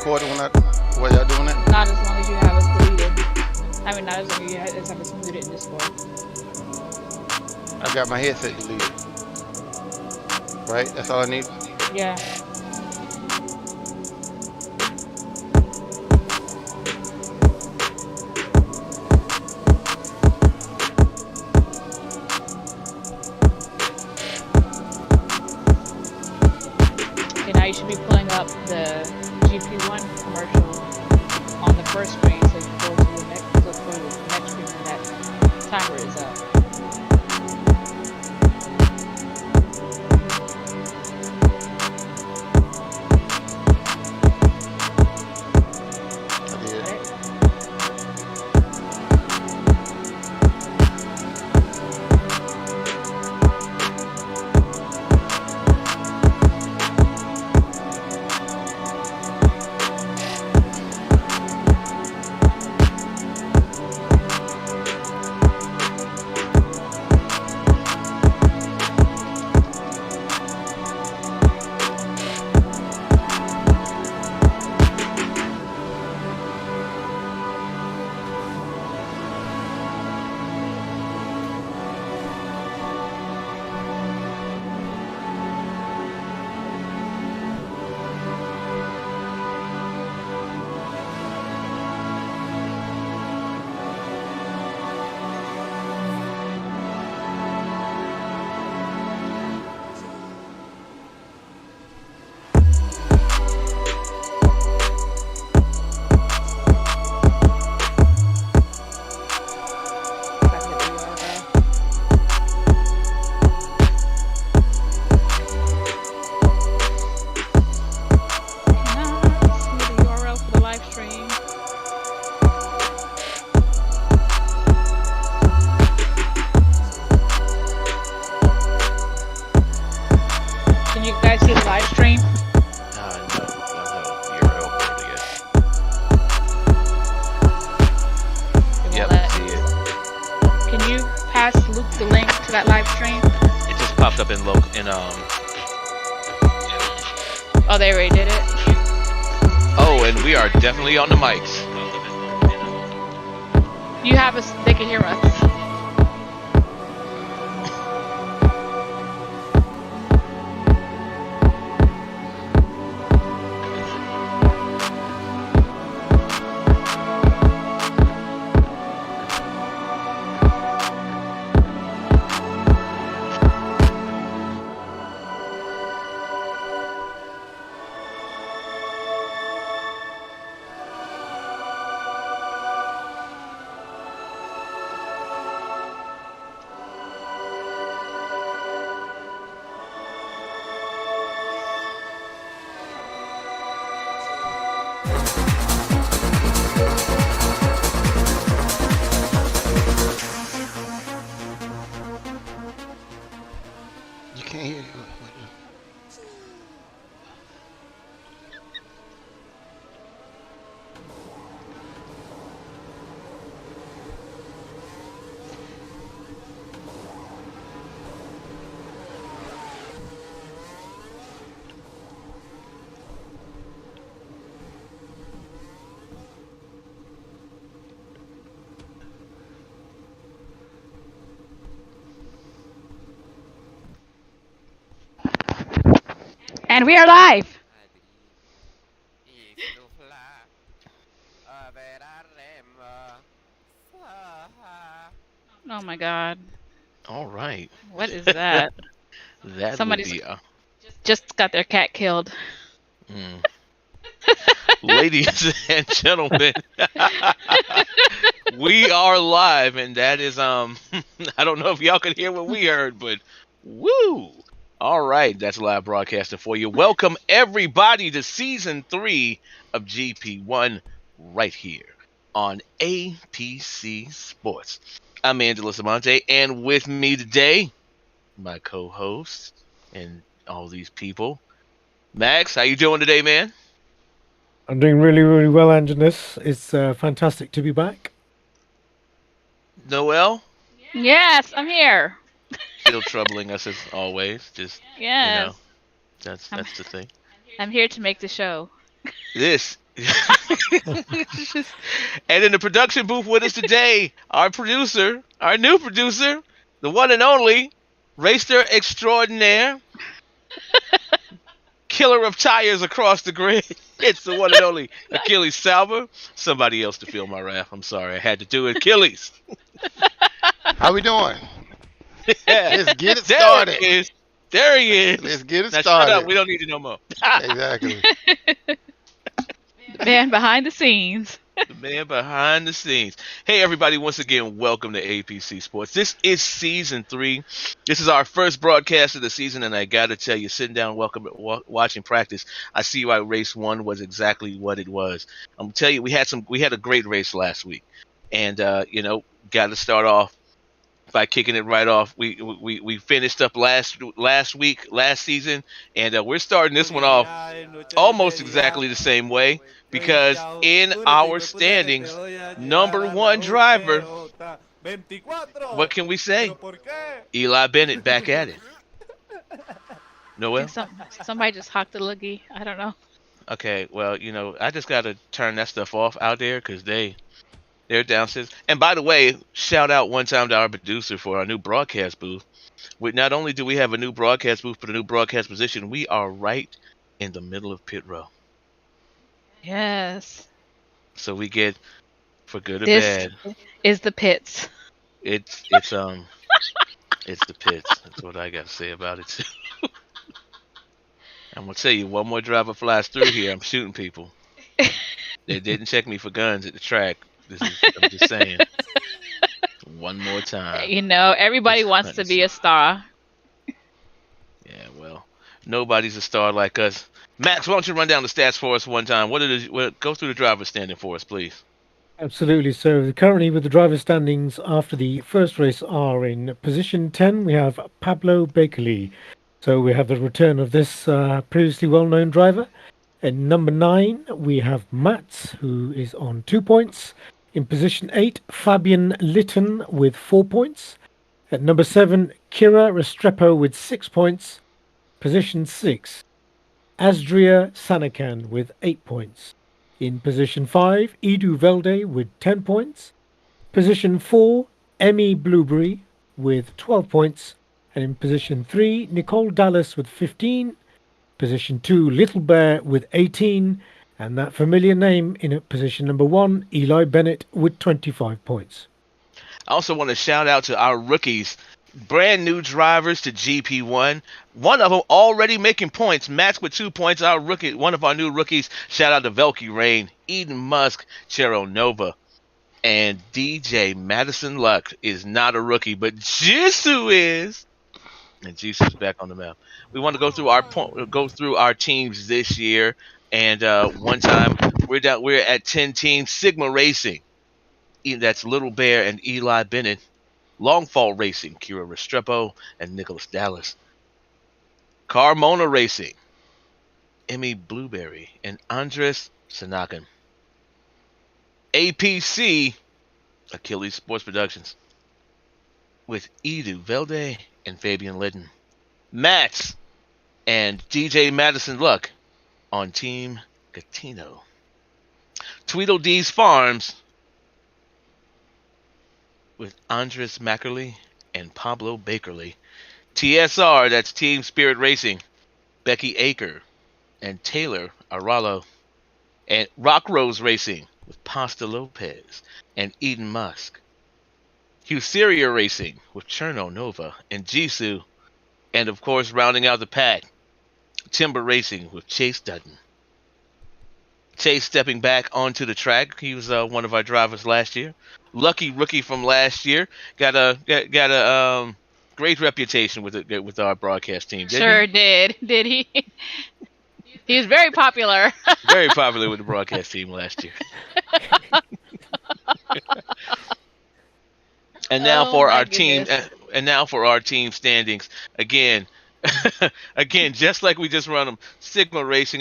recording while y'all doing it? Not as long as you have us deleted. I mean, not as long as you have us muted in Discord. I got my headset deleted. Right? That's all I need? Yeah. Okay, now you should be pulling up the GP1 commercial on the first screen, so you go to the next screen when that timer is up. I did. Can you guys see the live stream? No, URL for it again. Yep, see it. Can you pass Luke the link to that live stream? It just popped up in Oh, they already did it? Oh, and we are definitely on the mics. You have us, they can hear us. You can't hear you. And we are live! Oh my god. All right. What is that? That Somebody's would be just got their cat killed. Ladies and gentlemen, we are live, and that is I don't know if y'all could hear what we heard, but woo! All right, that's live broadcasting for you. Welcome everybody to season 3 of GP1 right here on APC Sports. I'm Angela Samonte, and with me today, my co-host and all these people, Max. How you doing today, man? I'm doing really, really well, Angelis. It's fantastic to be back. Noel? Yes, I'm here. Still troubling us as always. Just Yes. that's the thing. I'm here to make the show. This And in the production booth with us today, our producer, our new producer, the one and only racer extraordinaire, killer of tires across the grid. It's the one and only Achilles Salva. Somebody else to feel my wrath. I'm sorry, I had to do it. Achilles. How we doing? Yeah. Let's get it There started. he is. There he is. Let's get it Now shut up. started. We don't need you no more. Exactly. The man behind the scenes. The man behind the scenes. Hey, everybody, once again, welcome to APC Sports. This is season 3. This is our first broadcast of the season, and I got to tell you, sitting down, watching practice, I see why race 1 was exactly what it was. I'm going to tell you, we had a great race last week, and, got to start off by kicking it right off. We finished up last season, and we're starting this one off almost exactly the same way, because in our standings, number 1 driver, what can we say? Eli Bennett back at it. Noel? Somebody just hocked a loogie. I don't know. Okay, well, I just got to turn that stuff off out there because they're downstairs. And by the way, shout out one time to our producer for our new broadcast booth. Not only do we have a new broadcast booth, but a new broadcast position, we are right in the middle of pit row. Yes. So we get, for good or This bad, is the pits. it's the pits. That's what I got to say about it too. I'm gonna tell you, one more driver flies through here, I'm shooting people. They didn't check me for guns at the track. I'm just saying. One more time. Everybody wants to be a star. Yeah, well, nobody's a star like us. Max, why don't you run down the stats for us one time? Go through the driver standing for us, please. Absolutely. So currently with the driver standings after the first race are in position 10, we have Pablo Bakerley. So we have the return of this previously well-known driver. At number 9, we have Mats, who is on 2 points. In position 8, Fabian Litton with 4 points. At number 7, Kira Restrepo with 6 points. Position 6, Asdria Sanakan with 8 points. In position 5, Edu Velde with 10 points. Position 4, Emmy Blueberry with 12 points. And in position 3, Nicole Dallas with 15. Position 2, Little Bear with 18. And that familiar name in position number 1, Eli Bennett with 25 points. I also want to shout out to our rookies, brand new drivers to GP1. One of them already making points. Max with 2 points. One of our new rookies. Shout out to Velky Rain, Eden Musk, Chero Nova, and DJ Madison Luck is not a rookie, but Jisoo is. And Jisoo's back on the map. We want to go through our teams this year. And one time we're at 10 teams. Sigma Racing, that's Little Bear and Eli Bennett. Longfall Racing, Kira Restrepo and Nicholas Dallas. Carmona Racing, Emmy Blueberry and Andres Sanakan. APC, Achilles Sports Productions, with Edu Velde and Fabian Litton. Mats and DJ Madison Luck on Team Gatino. Tweedledee's Farms with Andres Mackerley and Pablo Bakerley. TSR, that's Team Spirit Racing, Becky Aker and Taylor Aralo. And Rock Rose Racing with Pasta Lopez and Eden Musk. Huseria Racing with Cherno Nova and Jisoo. And of course, rounding out the pack, Timber Racing with Chase Dutton. Chase stepping back onto the track. He was one of our drivers last year. Lucky rookie from last year. Got a great reputation with our broadcast team. Sure did. Did he? He was very popular. Very popular with the broadcast team last year. And now for our team. And now for our team standings. Again, just like we just run them. Sigma Racing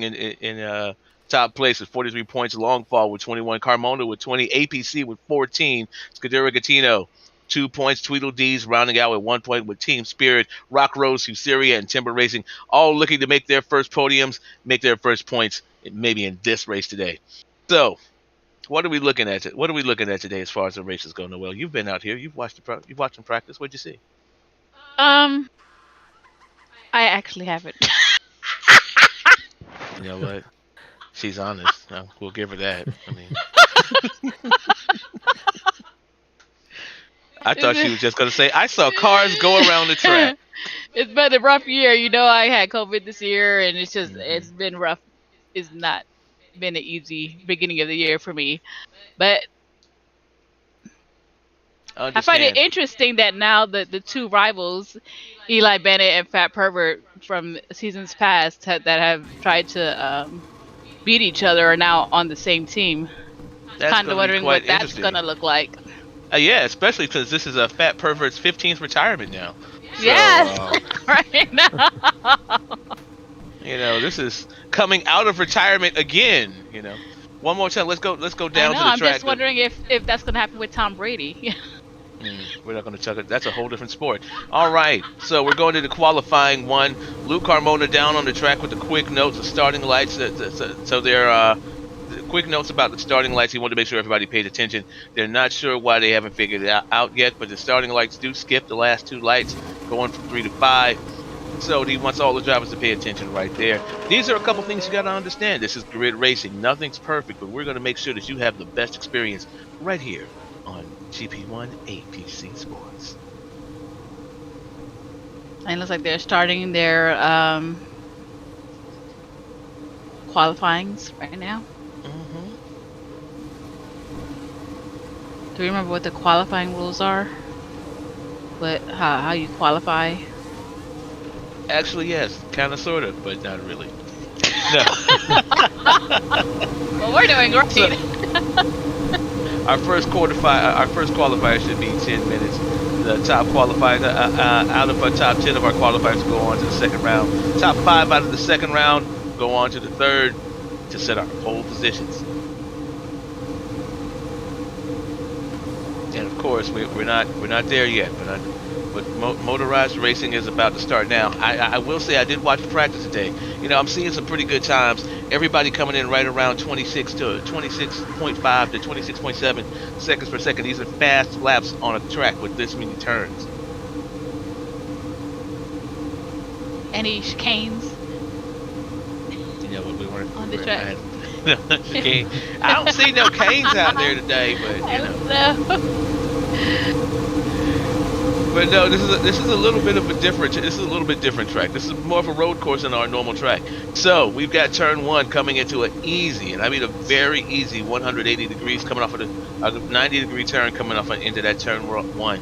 in top place with 43 points. Longfall with 21. Carmona with 20. APC with 14. Scudera Gatino 2 points. Tweedledees rounding out with 1 point with Team Spirit. Rock Rose, Huseria, and Timber Racing all looking to make their first podiums, make their first points maybe in this race today. So, what are we looking at? What are we looking at today as far as the races go? Noel, you've been out here. You've watched them practice. What'd you see? Um, I actually haven't. You know what? She's honest. We'll give her that. I mean, I thought she was just gonna say, "I saw cars go around the track." It's been a rough year. You know, I had COVID this year, and it's Mhm. been rough. It's not been an easy beginning of the year for me. But I find it Understand? interesting that now the two rivals, Eli Bennett and Fat Pervert from seasons past, that have tried to beat each other, are now on the same team. That's Kind of gonna be wondering quite what that's interesting. gonna look like. Yeah, especially because this is a Fat Pervert's 15th retirement now. So, Yes, right now. this is coming out of retirement again. One more time. Let's go. Let's go I down know. to the I'm track. just wondering if that's gonna happen with Tom Brady. We're not going to chuck it. That's a whole different sport. All right. So we're going to the qualifying one. Luke Carmona down on the track with the quick notes, the starting lights. So they're quick notes about the starting lights. He wanted to make sure everybody paid attention. They're not sure why they haven't figured it out yet, but the starting lights do skip the last two lights, going from 3 to 5. So he wants all the drivers to pay attention right there. These are a couple things you got to understand. This is grid racing. Nothing's perfect, but we're going to make sure that you have the best experience right here on GP1 APC Sports. And it looks like they're starting their qualifyings right now. Mm-hmm. Do you remember what the qualifying rules are? How you qualify? Actually, yes, kind of, sort of, but not really. No. Well, we're doing great. So, our first qualifier should be 10 minutes. The top qualifiers, out of our top 10 of our qualifiers, go on to the second round. Top 5 out of the second round go on to the third to set our pole positions. And of course, we're not there yet, but motorized racing is about to start now. I will say I did watch practice today. I'm seeing some pretty good times. Everybody coming in right around 26 to 26.5 to 26.7 seconds per second. These are fast laps on a track with this many turns. Any chicanes We weren't on the track? I don't see no canes out there today, but But no, this is a little bit of a different. This is a little bit different track. This is more of a road course than our normal track. So we've got turn 1 coming into an easy, and I mean a very easy 180 degrees coming off of a 90 degree turn coming off into that turn 1,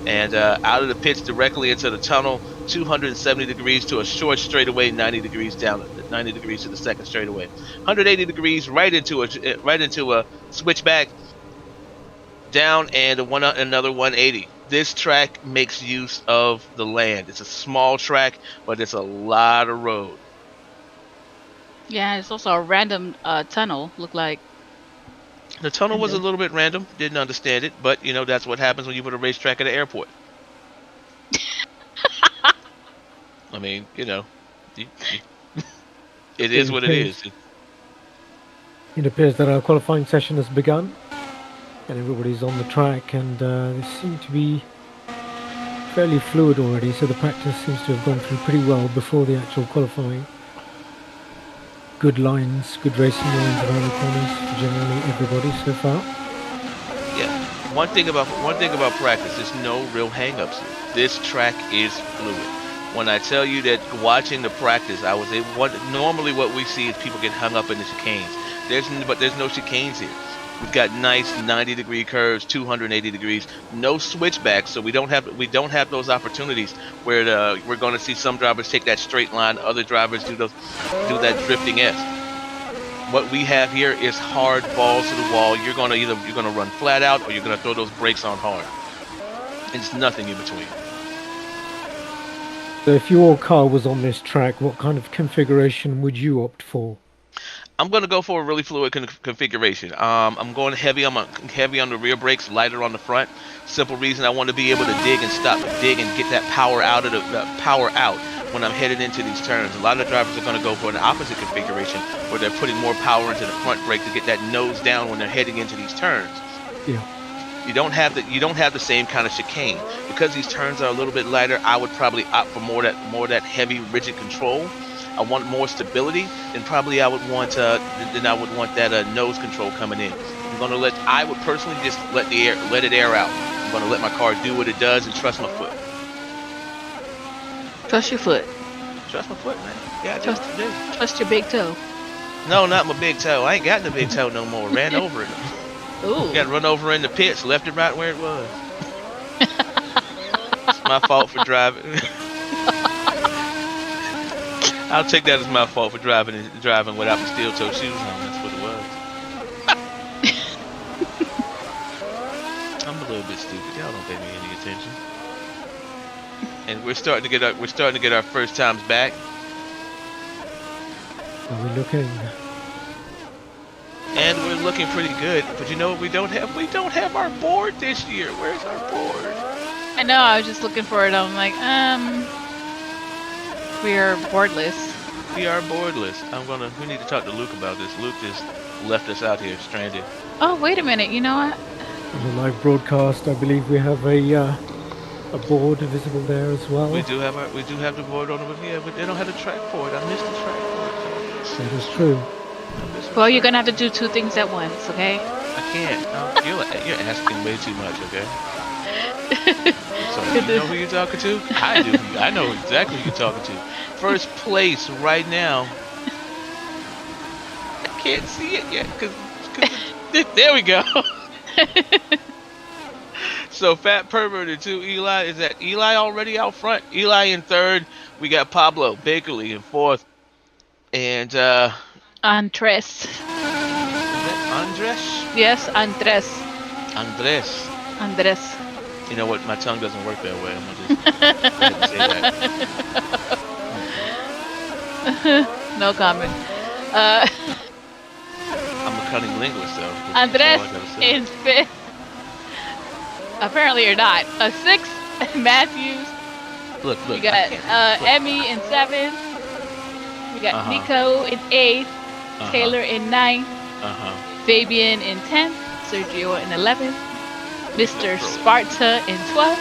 and out of the pits directly into the tunnel, 270 degrees to a short straightaway, 90 degrees down, 90 degrees to the second straightaway, 180 degrees right into a switchback down, and another 180. This track makes use of the land. It's a small track, but it's a lot of road. Yeah, it's also a random tunnel. Look like The tunnel was a little bit random. Didn't understand it, but that's what happens when you put a racetrack at an airport. I mean, it is what it is. It appears that our qualifying session has begun, and everybody's on the track, and they seem to be fairly fluid already, so the practice seems to have gone through pretty well before the actual qualifying. Good lines, good racing lines around the corners for generally everybody so far. Yeah. One thing about practice, there's no real hang-ups here. This track is fluid. When I tell you that watching the practice, normally what we see is people get hung up in the chicanes. But there's no chicanes here. We've got nice 90 degree curves, 280 degrees, no switchbacks, so we don't have those opportunities where we're going to see some drivers take that straight line, other drivers do that drifting S. What we have here is hard balls to the wall. You're going to run flat out, or you're going to throw those brakes on hard. It's nothing in between. So if your car was on this track, what kind of configuration would you opt for? I'm going to go for a really fluid configuration. I'm going heavy. I'm heavy on the rear brakes, lighter on the front. Simple reason, I want to be able to dig and get that power out when I'm headed into these turns. A lot of drivers are going to go for an opposite configuration where they're putting more power into the front brake to get that nose down when they're heading into these turns. Yeah. You don't have the same kind of chicane because these turns are a little bit lighter. I would probably opt for more that heavy rigid control. I want more stability, and probably I would want that nose control coming in. I would personally just let it air out. I'm gonna let my car do what it does and trust my foot. Trust your foot. Trust my foot, man. Yeah, Trust your big toe. No, not my big toe. I ain't got the big toe no more. Ran over it. Ooh. Got run over in the pits, left it right where it was. It's my fault for driving. I'll take that as my fault for driving without my steel toe shoes on. That's what it was. I'm a little bit stupid. Y'all don't pay me any attention. And we're starting to get our first times back. Are we looking? And we're looking pretty good. But you know what we don't have? We don't have our board this year. Where's our board? I know, I was just looking for it. I'm like, we are boardless. We are boardless. We need to talk to Luke about this. Luke just left us out here stranded. Oh, wait a minute. You know what? On the live broadcast, I believe we have a board visible there as well. We do have the board on the yeah, but they don't have the track for it. I missed the track for it. That is true. Well, you're gonna have to do two things at once, okay? I can't. No, you're asking way too much, okay? So you know who you're talking to? I do. I know exactly who you're talking to. First place right now. I can't see it yet because there we go. So Fat Pervert and 2 Eli. Is that Eli already out front? Eli in third. We got Pablo Bakerly in fourth. And Andres. Is that Andres? Yes, Andres. Andres. You know what? My tongue doesn't work that way. I'm gonna just go ahead and say that. No comment. I'm a cunning linguist, though. Andres is fifth. Apparently, you're not. Sixth, Matthews. Look. We got Emmy in seventh. We got Nico in eighth. Taylor in ninth. Fabian in 10th. Sergio in 11th. Mr. Sparta in 12th.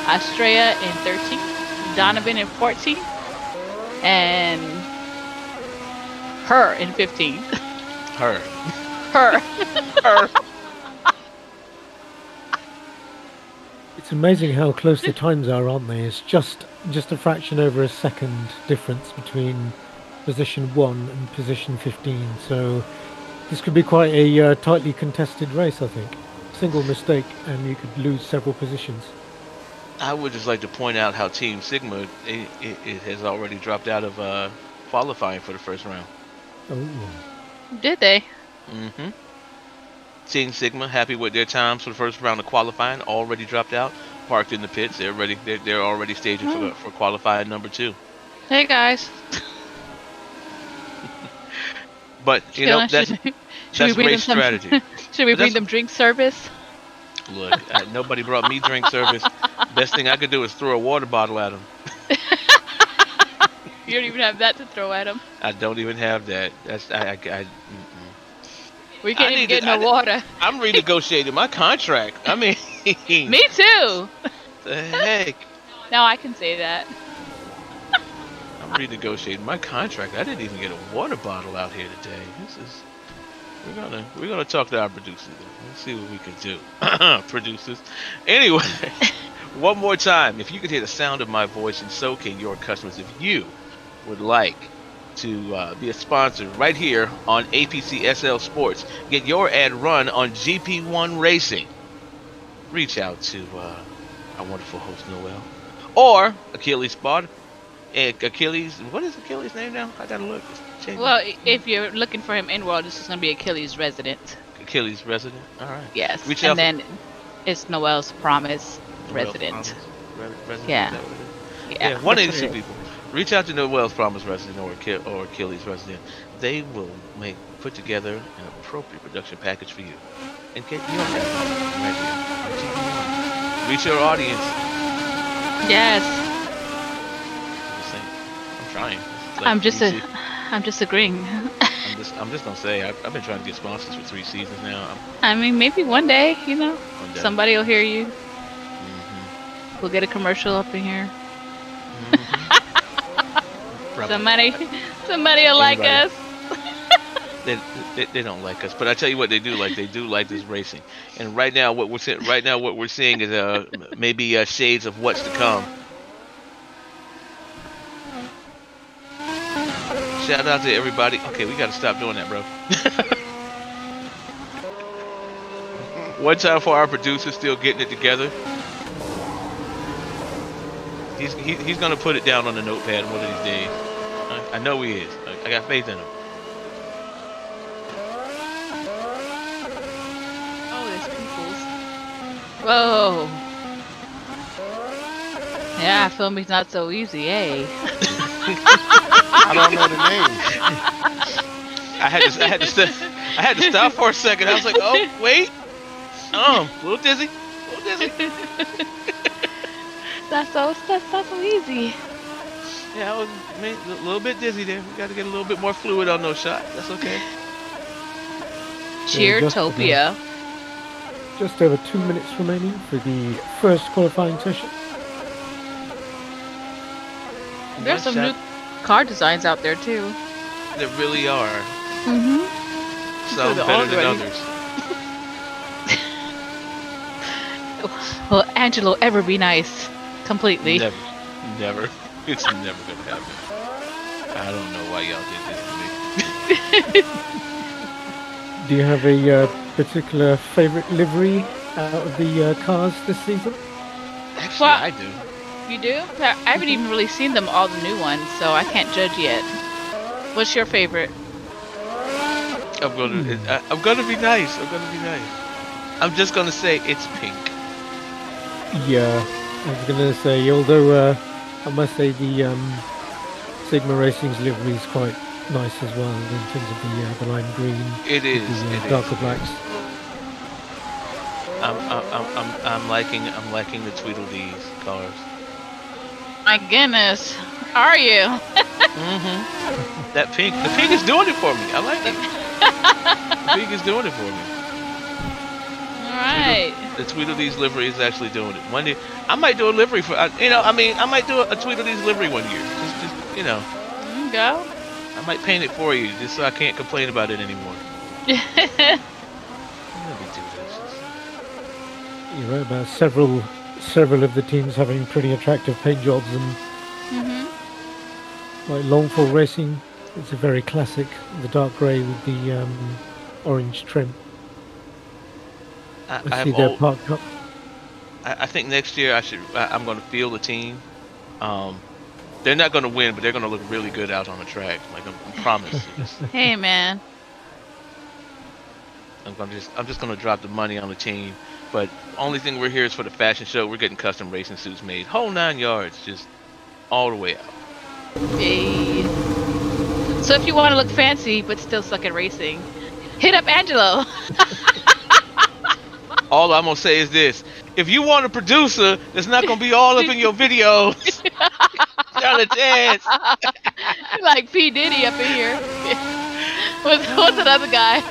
Astrea in 13th. Donovan in 14th. And her in 15th. Her. It's amazing how close the times are, aren't they? It's just a fraction over a second difference between position 1 and position 15. So this could be quite a tightly contested race, I think. Single mistake and you could lose several positions. I would just like to point out how Team Sigma it has already dropped out of qualifying for the first round. Oh. Did they? Mm-hmm. Team Sigma happy with their times for the first round of qualifying. Already dropped out, parked in the pits. They're ready. They're already staging for qualifying number 2. Hey guys. But you know that's race strategy. Should we bring them drink service? Look, nobody brought me drink service. Best thing I could do is throw a water bottle at them. You don't even have that to throw at them. I don't even have that. That's We can't even get no water. I'm renegotiating my contract. I mean, me too. The heck. Now I can say that. I'm renegotiating my contract. I didn't even get a water bottle out here today. We're gonna talk to our producers. Let's see what we can do. Producers. Anyway, one more time. If you could hear the sound of my voice, and so can your customers, if you would like to be a sponsor right here on APC SL Sports, get your ad run on GP1 Racing, reach out to our wonderful host Noel or Achilles Spot. Achilles, what is Achilles' name now? I gotta look. Well, if you're looking for him Inworld, this is gonna be Achilles Resident. Achilles Resident. All right. Yes. And then it's Noel's Promise Resident. Resident. Yeah. Yeah. One of these two people. Reach out to Noel's Promise Resident or Achilles Resident. They will put together an appropriate production package for you and get your right here. Reach your audience. Yes. trying. Like I'm just agreeing. I'm just gonna say I've been trying to get sponsors for 3 seasons now. I mean, maybe one day, One day. somebody will hear you. Mm-hmm. We'll get a commercial up in here. Mm-hmm. Somebody will like us. They don't like us, but I tell you what they do like. They do like this racing. And right now, what we're seeing is maybe shades of what's to come. Shout out to everybody. Okay, we gotta stop doing that, bro. One time for our producer still getting it together. He's gonna put it down on the notepad one of these days. I know he is. I got faith in him. Whoa. Yeah, filming's not so easy, eh? I don't know the name. I had to stop for a second. I was like, oh wait, a little dizzy. That's not so easy. Yeah, I was a little bit dizzy there. We got to get a little bit more fluid on those shots. That's okay. Cheertopia. Just over 2 minutes remaining for the first qualifying session. There's some new car designs out there too. There really are. Mm-hmm. Some better than others. Will Angelo ever be nice? Completely. Never. It's never gonna happen. I don't know why y'all did this to me. Mm-hmm. Do you have a particular favorite livery out of the cars this season? Actually, I do. You do? I haven't even really seen them, all the new ones, so I can't judge yet. What's your favorite? I'm gonna be nice. I'm just gonna say it's pink. Yeah, I was gonna say, although I must say the Sigma Racing's livery is quite nice as well in terms of the lime green. It is. The darker blacks. I'm liking the Tweedledees cars. My goodness, are you? Mm-hmm. The pink is doing it for me. I like it. The pink is doing it for me. All right. The Tweedledees livery is actually doing it. One day, I might do a livery for. I might do a Tweedledees livery one year. Just Go. I might paint it for you, just so I can't complain about it anymore. You're right about several of the teams having pretty attractive paint jobs, and like Longfall Racing, it's a very classic, the dark grey with the orange trim. I see they're parked up. I think next year I'm going to field a team. They're not going to win, but they're going to look really good out on the track. Like I promise. Hey man. I'm just going to drop the money on the team. But only thing we're here is for the fashion show. We're getting custom racing suits made, whole 9 yards, just all the way out. Hey. So if you want to look fancy but still suck at racing, hit up Angelo. All I'm gonna say is this: if you want a producer that's not gonna be all up in your videos, not a chance. Like P Diddy up in here. What's another guy?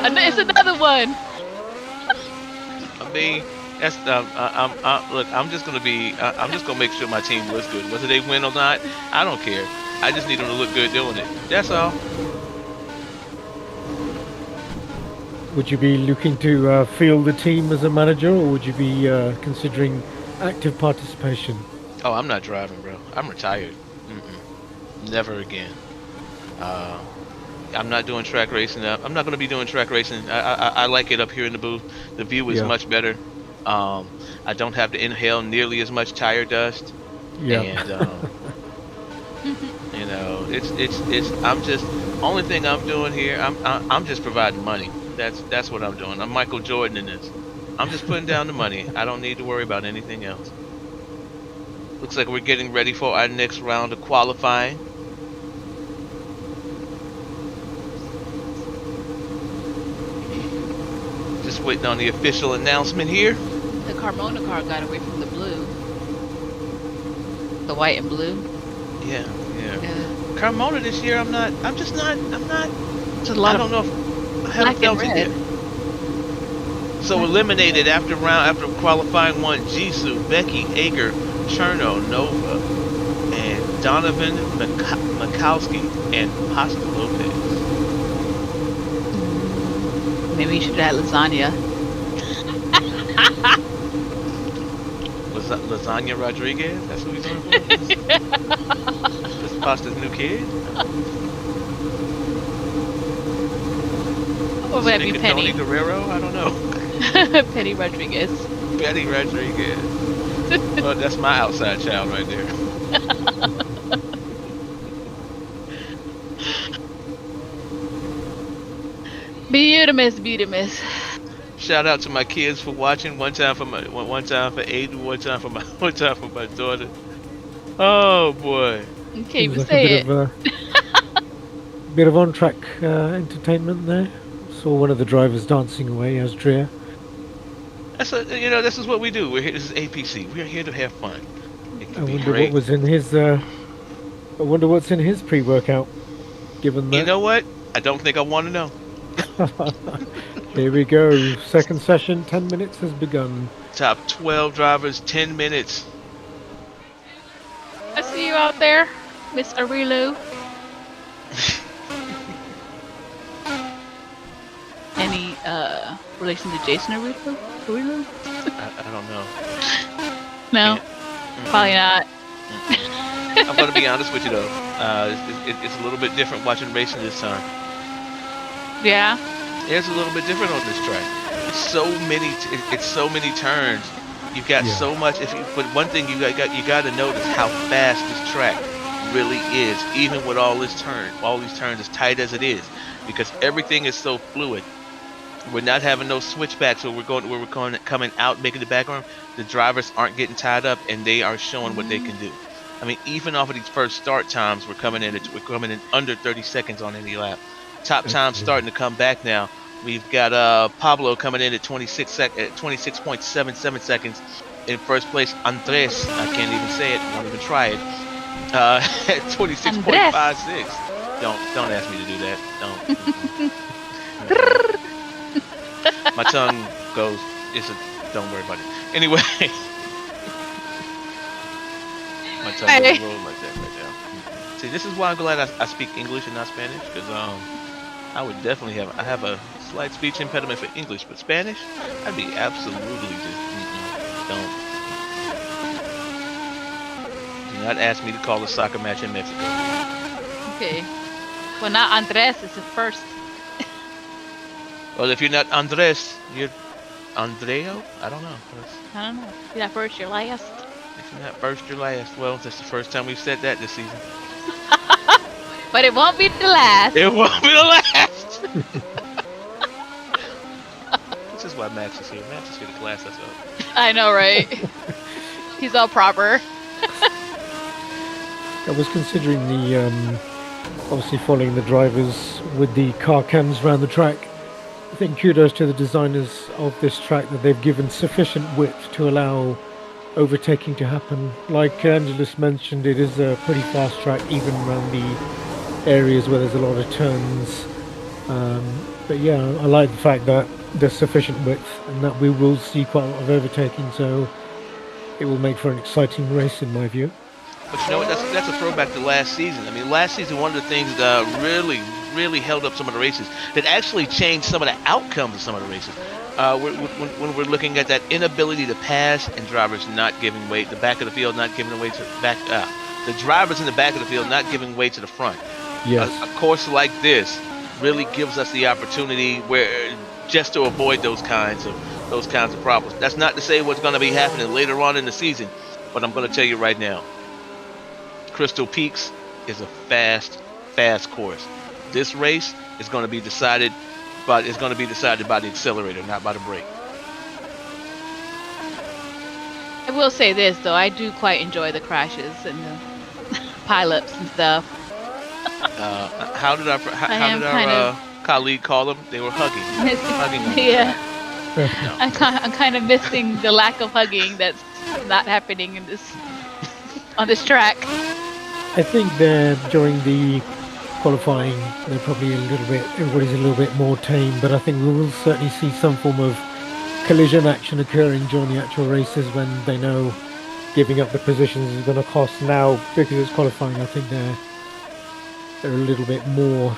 It's another one. I mean, that's look. I'm just gonna make sure my team looks good, whether they win or not. I don't care. I just need them to look good doing it. That's all. Would you be looking to field the team as a manager, or would you be considering active participation? Oh, I'm not driving, bro. I'm retired. Never again. I'm not doing track racing. I'm not going to be doing track racing. I like it up here in the booth. The view is much better. I don't have to inhale nearly as much tire dust. Yeah. And you know, it's. I'm just only thing I'm doing here. I'm just providing money. That's what I'm doing. I'm Michael Jordan in this. I'm just putting down the money. I don't need to worry about anything else. Looks like we're getting ready for our next round of qualifying. Just waiting on the official announcement here. The Carmona car got away from the blue. The white and blue. Yeah. Carmona this year, I'm just not. It's a lot I don't know if I haven't black and felt it red. yet. So eliminated after qualifying one: Jisoo, Becky, Ager, Cherno, Nova, and Donovan Mikowski and Pasta Lopez. Maybe you should add lasagna. Lasagna Rodriguez? That's who he's on for? This Pasta's new kid? Or would that be Tony Penny? Guerrero? I don't know. Penny Rodriguez. Penny Rodriguez. Well, that's my outside child right there. Beautimus. Shout out to my kids for watching. One time for Aiden, one time for my daughter. Oh boy. You can't even Seems like say a bit of on-track entertainment there. Saw one of the drivers dancing away as Dreer. This is what we do. This is APC. We're here to have fun. It I can be wonder great. what was in his. I wonder what's in his pre-workout. Given that. You know what? I don't think I want to know. Here we go. Second session. 10 minutes has begun. Top 12 drivers, 10 minutes. I see you out there, Miss Arilu. Any relation to Jason Arilu? I don't know. No, probably not. I'm going to be honest with you though. It's a little bit different watching racing this time. Yeah. It's a little bit different on this track. It's so many turns. You've got so much. But one thing you got to notice how fast this track really is, even with all these turns as tight as it is, because everything is so fluid. We're not having no switchbacks where we're coming out, making the background. The drivers aren't getting tied up, and they are showing what they can do. I mean, even off of these first start times, we're coming in under 30 seconds on any lap. Top times starting to come back now. We've got Pablo coming in at 26.77 seconds. In first place, Andres, I can't even say it, won't even try it, at 26.56. Don't ask me to do that. Don't. My tongue goes. Don't worry about it. Anyway, my tongue goes roll like that right now. See, this is why I'm glad I speak English and not Spanish, because I would definitely have a slight speech impediment for English, but Spanish, I'd be absolutely just don't. Do not ask me to call a soccer match in Mexico. Okay. Well, not Andres. It's the first. Well, if you're not Andres, you're Andreo? I don't know. I don't know. You're not first, you're last. If you're not first, you're last. Well, that's the first time we've said that this season. But it won't be the last. It won't be the last! This is why Max is here. Max is here to class us up. I know, right? He's all proper. I was considering the, obviously following the drivers with the car cams around the track. I think kudos to the designers of this track that they've given sufficient width to allow overtaking to happen. Like Angelus mentioned, it is a pretty fast track even around the areas where there's a lot of turns. But yeah, I like the fact that there's sufficient width and that we will see quite a lot of overtaking, so it will make for an exciting race in my view. But you know what, that's a throwback to last season. I mean, last season, one of the things that really held up some of the races, that actually changed some of the outcomes of some of the races. When we're looking at that inability to pass and drivers not giving way, the back of the field not giving way to the drivers in the back of the field not giving way to the front. Yes. A course like this really gives us the opportunity where just to avoid those kinds of problems. That's not to say what's going to be happening later on in the season, but I'm going to tell you right now, Crystal Peaks is a fast course. This race is going to be decided by the accelerator, not by the brake. I will say this though, I do quite enjoy the crashes and the pileups and stuff. How did our colleague call them? They were hugging. Yeah. No. I'm kind of missing the lack of hugging that's not happening in this on this track. I think they're during the qualifying. They're probably everybody's a little bit more tame, but I think we will certainly see some form of collision action occurring during the actual races when they know giving up the positions is going to cost. Now, because it's qualifying, I think they're a little bit more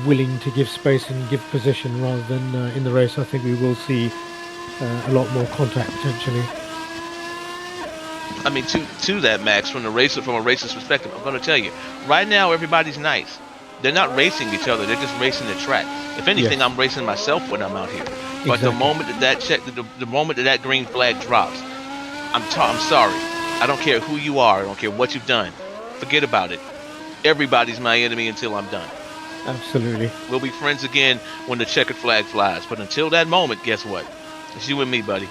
willing to give space and give position rather than in the race. I think we will see a lot more contact potentially. I mean, to that, Max, from a racer's perspective, I'm going to tell you, right now everybody's nice. They're not racing each other; they're just racing the track. If anything, I'm racing myself when I'm out here. But Exactly. the moment the moment that green flag drops, I'm sorry. I don't care who you are. I don't care what you've done. Forget about it. Everybody's my enemy until I'm done. Absolutely. We'll be friends again when the checkered flag flies. But until that moment, guess what? It's you and me, buddy.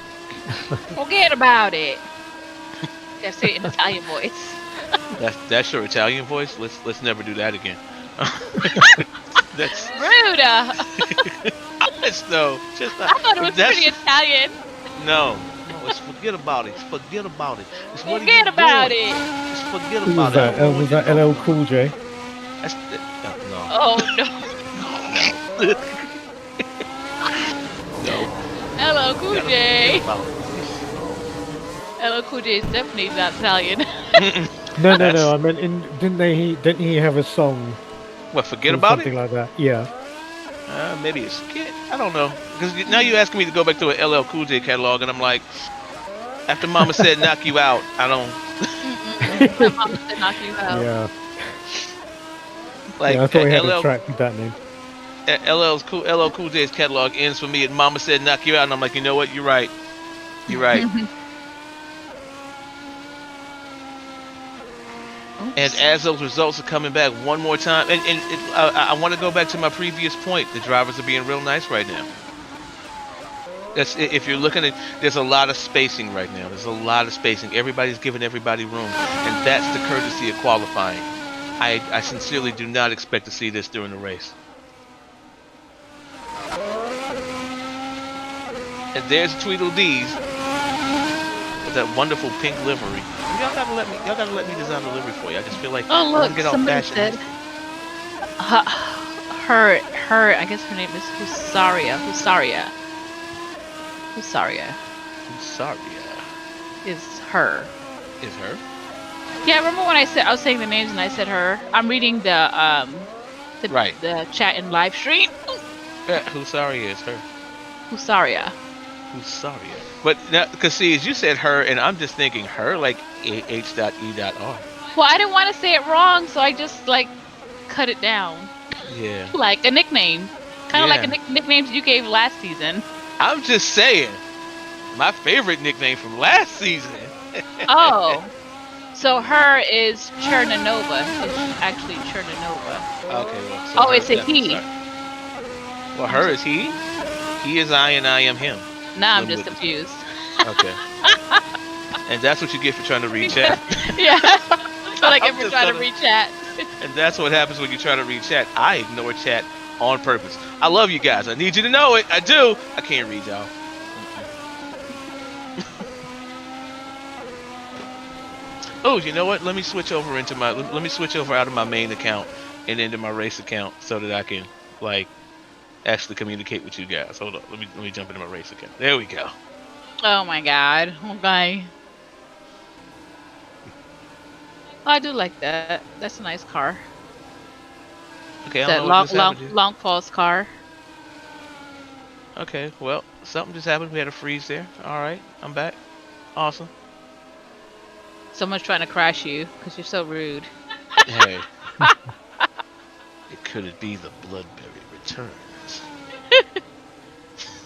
Forget about it. Gotta say it in Italian voice. That's your Italian voice. Let's never do that again. That's Rude. honest though. I thought it was pretty Italian. No, it's forget about it. Forget about it. It's what Forget about it. Just forget Who about was that? it. Was that LL Cool J? That's, no. Oh no. No. Hello, Cool J. Forget about it. Hello, Cool J is definitely not Italian. No. I meant, didn't he have a song? What? Forget or about something it? like that. Yeah. Maybe a skit. I don't know. Because now you're asking me to go back to an LL Cool J catalog, and I'm like, after Mama said knock you out, I don't. My mom said knock you out. Yeah. Like, I thought he had LL a track with that name. LL Cool J's catalog ends for me, and Mama said knock you out, and I'm like, you know what? You're right. You're right. And as those results are coming back one more time, and I want to go back to my previous point. The drivers are being real nice right now. That's if you're looking at. There's a lot of spacing right now. There's a lot of spacing. Everybody's giving everybody room, and that's the courtesy of qualifying. I sincerely do not expect to see this during the race. And there's Tweedledees with that wonderful pink livery. Y'all gotta let me design a livery for you. I just feel like Oh I look, get all somebody fashioned. said her. I guess her name is Husaria. Sorry, Is her. is her? Yeah, remember when I was saying the names and I said her? I'm reading the Right. the chat and live stream. Yeah, Husaria is her. Husaria. Husaria. But now, because see, as you said her, and I'm just thinking her like H.E.R. Well, I didn't want to say it wrong, so I just like cut it down. Yeah. Like a nickname. Kind of Yeah. like a nicknames you gave last season. I'm just saying. My favorite nickname from last season. Oh. So her is Chernanova. It's actually Chernanova. Okay. Well, Oh, her it's a is he. sorry. Well, her is he. He is I, and I am him. Now I'm Little just bit. confused. Okay. And that's what you get for trying to read chat. Yeah. I feel like I'm everyone's just trying to gonna- read chat. And that's what happens when you try to read chat. I ignore chat on purpose. I love you guys. I need you to know it. I do. I can't read y'all. Oh, you know what? Let me switch over out of my main account and into my race account so that I can like actually communicate with you guys. Hold on. Let me jump into my race account. There we go. Oh my god. Okay. Oh, I do like that. That's a nice car. Okay, I That don't know what just happened. long false car. Okay, well, something just happened. We had a freeze there. All right, I'm back. Awesome. Someone's trying to crash you because you're so rude. Hey. Could it be the Bloodberry returns?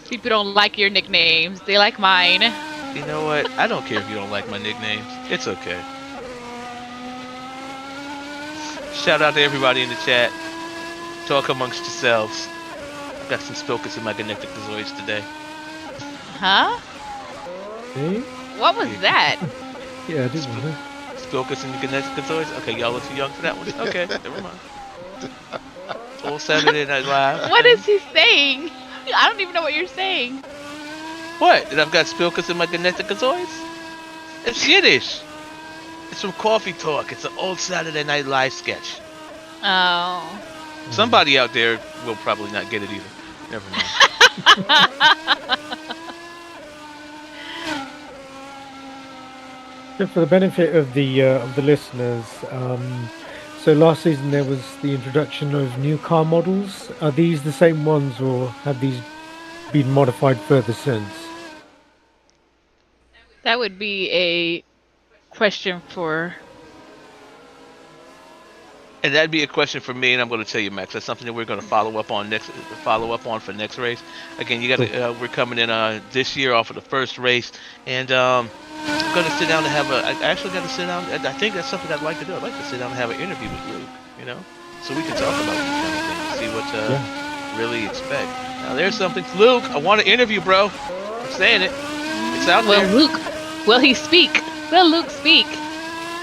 People don't like your nicknames. They like mine. You know what? I don't care if you don't like my nicknames. It's okay. Shout out to everybody in the chat. Talk amongst yourselves. I've got some spokers in my Geneticazoids today. Huh? Hey? What was that? Yeah, I did want to. Spokers in the Geneticazoids? Okay, y'all are too young for that one. Okay, never mind. Full Saturday Night Live. What is he saying? I don't even know what you're saying. What? That I've got spilkers in my Geneticazoids? It's Yiddish. It's from Coffee Talk. It's an old Saturday Night Live sketch. Oh. Somebody out there will probably not get it either. Never mind. So for the benefit of the listeners, so last season there was the introduction of new car models. Are these the same ones, or have these been modified further since? That would be a question for. And that'd be a question for me, and I'm going to tell you, Max. That's something that we're going to follow up on for next race. Again, you got to. We're coming in this year off of the first race, and I'm going to sit down and have a. I actually got to sit down. I think that's something I'd like to do. I'd like to sit down and have an interview with Luke. You know, so we can talk about these kind of things, see what really expect. Now, there's something, Luke. I want to interview, bro. I'm saying it. It's out there. Well, Luke, will he speak? Will Luke speak?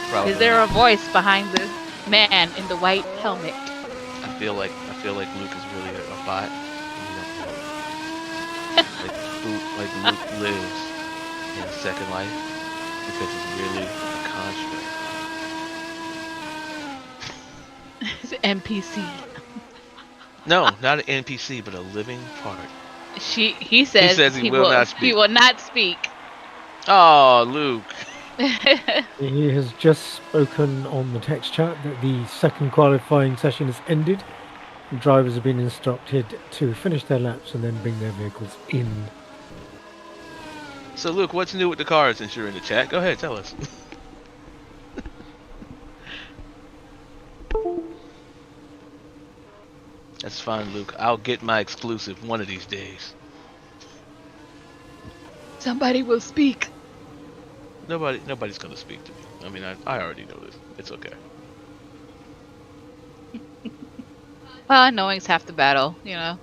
Probably. Is there a voice behind the man in the white helmet? I feel like Luke is really a bot. Like Luke lives in Second Life because it's really a construct. It's an NPC. No, not an NPC, but a living part. He says he will not speak. He will not speak. Oh, Luke. He has just spoken on the text chat that the second qualifying session has ended. The drivers have been instructed to finish their laps and then bring their vehicles in. So, Luke, what's new with the cars since you're in the chat? Go ahead, tell us. That's fine, Luke. I'll get my exclusive one of these days. Somebody will speak. Nobody's gonna speak to me. I mean, I already know this. It's okay. Well, knowing's half the battle, you know.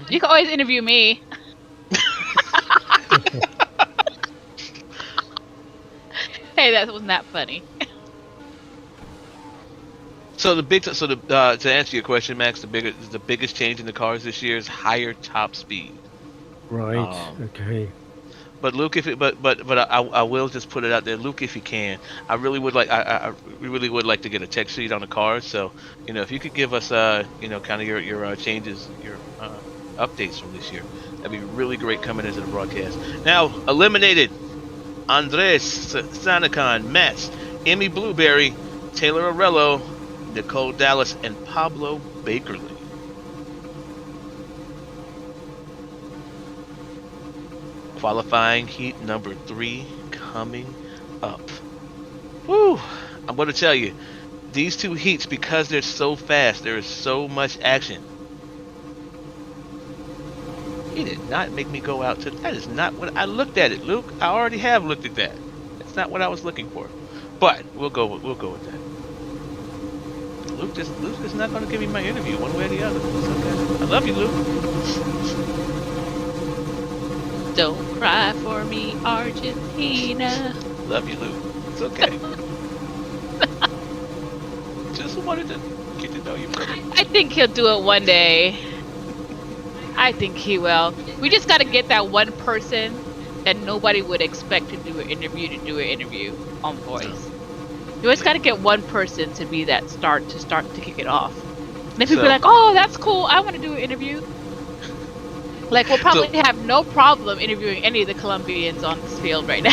You can always interview me. Hey, that wasn't that funny. So to answer your question, Max, the biggest change in the cars this year is higher top speed. Right. Okay. But Luke, I will just put it out there, Luke, if you can, I really would like to get a tech sheet on the cars. So if you could give us kind of your changes, your updates from this year, that'd be really great coming into the broadcast. Now eliminated: Andres Sanakan, Mats, Emmy Blueberry, Taylor Arello, Nicole Dallas, and Pablo Bakerly. Qualifying heat number 3 coming up. Woo! I'm going to tell you, these two heats, because they're so fast, there is so much action. He did not make me go out to. That is not what I looked at it, Luke. I already have looked at that. That's not what I was looking for. But we'll go with that. Luke is not going to give me my interview one way or the other. It's okay. I love you, Luke. Don't cry for me, Argentina. Love you, Luke. It's okay. Just wanted to get to know you, brother. I think he'll do it one day. I think he will. We just got to get that one person that nobody would expect to do an interview on voice. You always got to get one person to be that to kick it off. And then people be like, "Oh, that's cool. I want to do an interview." Like, we'll probably have no problem interviewing any of the Colombians on this field right now.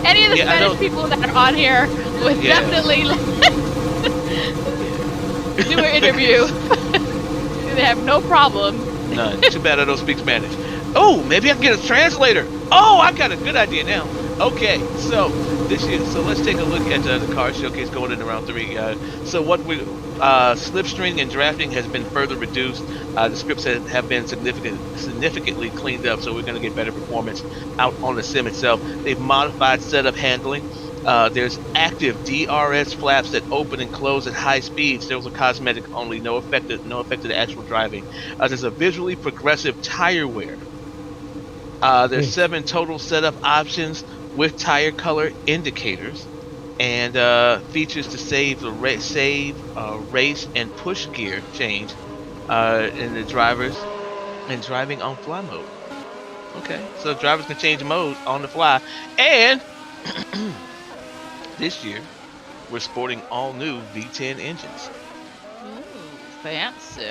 Any of the Spanish people that are on here would definitely do an interview. They have no problem. None. Too bad I don't speak Spanish. Oh, maybe I can get a translator. Oh, I got a good idea now. Okay, so this year, let's take a look at the car showcase going into round 3. So what we slipstream and drafting has been further reduced. The scripts have been significantly cleaned up, so we're going to get better performance out on the sim itself. They've modified setup handling. There's active DRS flaps that open and close at high speeds. Those are cosmetic only, no effect to the actual driving. There's a visually progressive tire wear. There's 7 total setup options with tire color indicators, and features to save race and push gear change in the drivers and driving on fly mode. Okay, so drivers can change mode on the fly, and this year, we're sporting all new V10 engines. Ooh, fancy.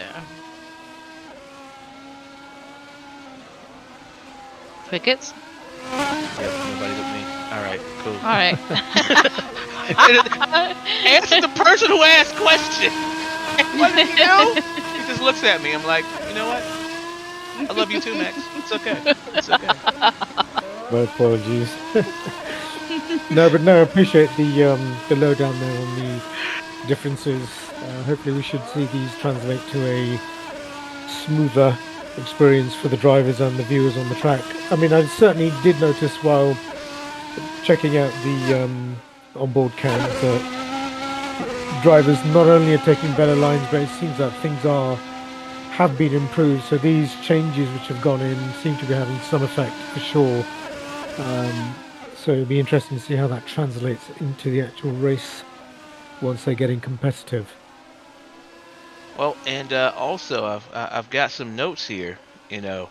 Crickets? Yep, nobody but me. All right, cool. All right. Answer the person who asked question. What did he know? He just looks at me. I'm like, you know what? I love you too, Max. It's okay. It's okay. My apologies. No, I appreciate the lowdown there on the differences. Hopefully we should see these translate to a smoother experience for the drivers and the viewers on the track. I mean, I certainly did notice while checking out the onboard cams that drivers not only are taking better lines, but it seems that things have been improved. So these changes which have gone in seem to be having some effect for sure. So it'll be interesting to see how that translates into the actual race once they're getting competitive. Well, and also I've got some notes here. You know,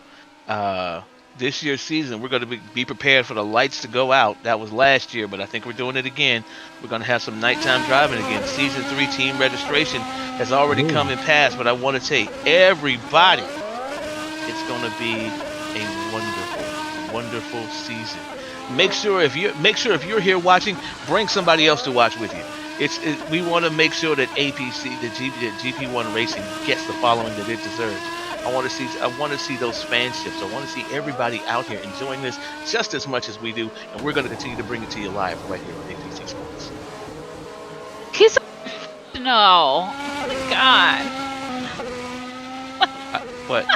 this year's season we're going to be prepared for the lights to go out. That was last year, but I think we're doing it again. We're going to have some nighttime driving again. Season 3 team registration has already come and passed, but I want to say everybody, it's going to be a wonderful, wonderful season. Make sure if you're here watching, bring somebody else to watch with you. We want to make sure that APC, the GP1 racing, gets the following that it deserves. I want to see those fanships. I want to see everybody out here enjoying this just as much as we do, and we're going to continue to bring it to you live right here on APC Sports. Kiss. No. Oh my God. What?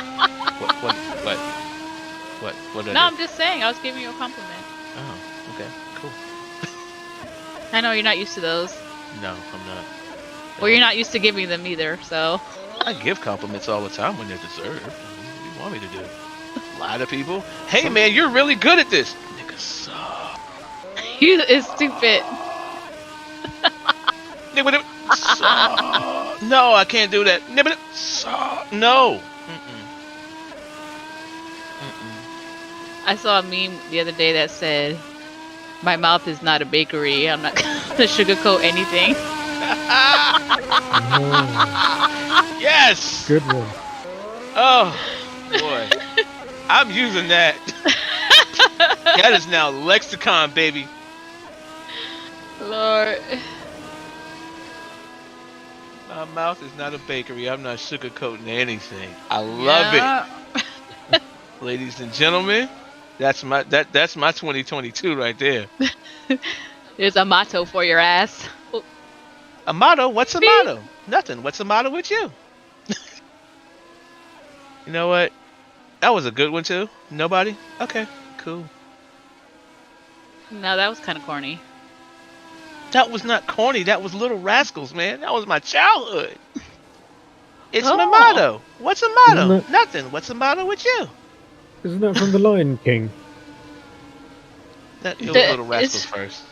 No, I'm just saying. I was giving you a compliment. Oh, okay, cool. I know you're not used to those. No, I'm not. Well, you're not used to giving them either, so. I give compliments all the time when they're deserved. What do you want me to do? Lie to people? Hey, man, you're really good at this. Nigga suck. You is stupid. Nigga suck. No, I can't do that. Nigga suck. No. I saw a meme the other day that said, "My mouth is not a bakery. I'm not gonna sugarcoat anything." Yes. Good one. Oh boy, I'm using that. That is now lexicon, baby. Lord. My mouth is not a bakery. I'm not sugarcoating anything. I love it, ladies and gentlemen. That's my 2022 right there. There's a motto for your ass. A motto? What's a motto? Nothing. What's the motto with you? You know what? That was a good one too. Nobody? Okay, cool. No, that was kind of corny. That was not corny. That was Little Rascals, man. That was my childhood. It's my motto. What's a motto? Nothing. What's the motto with you? Isn't that from The Lion King? It was Little Rascals first.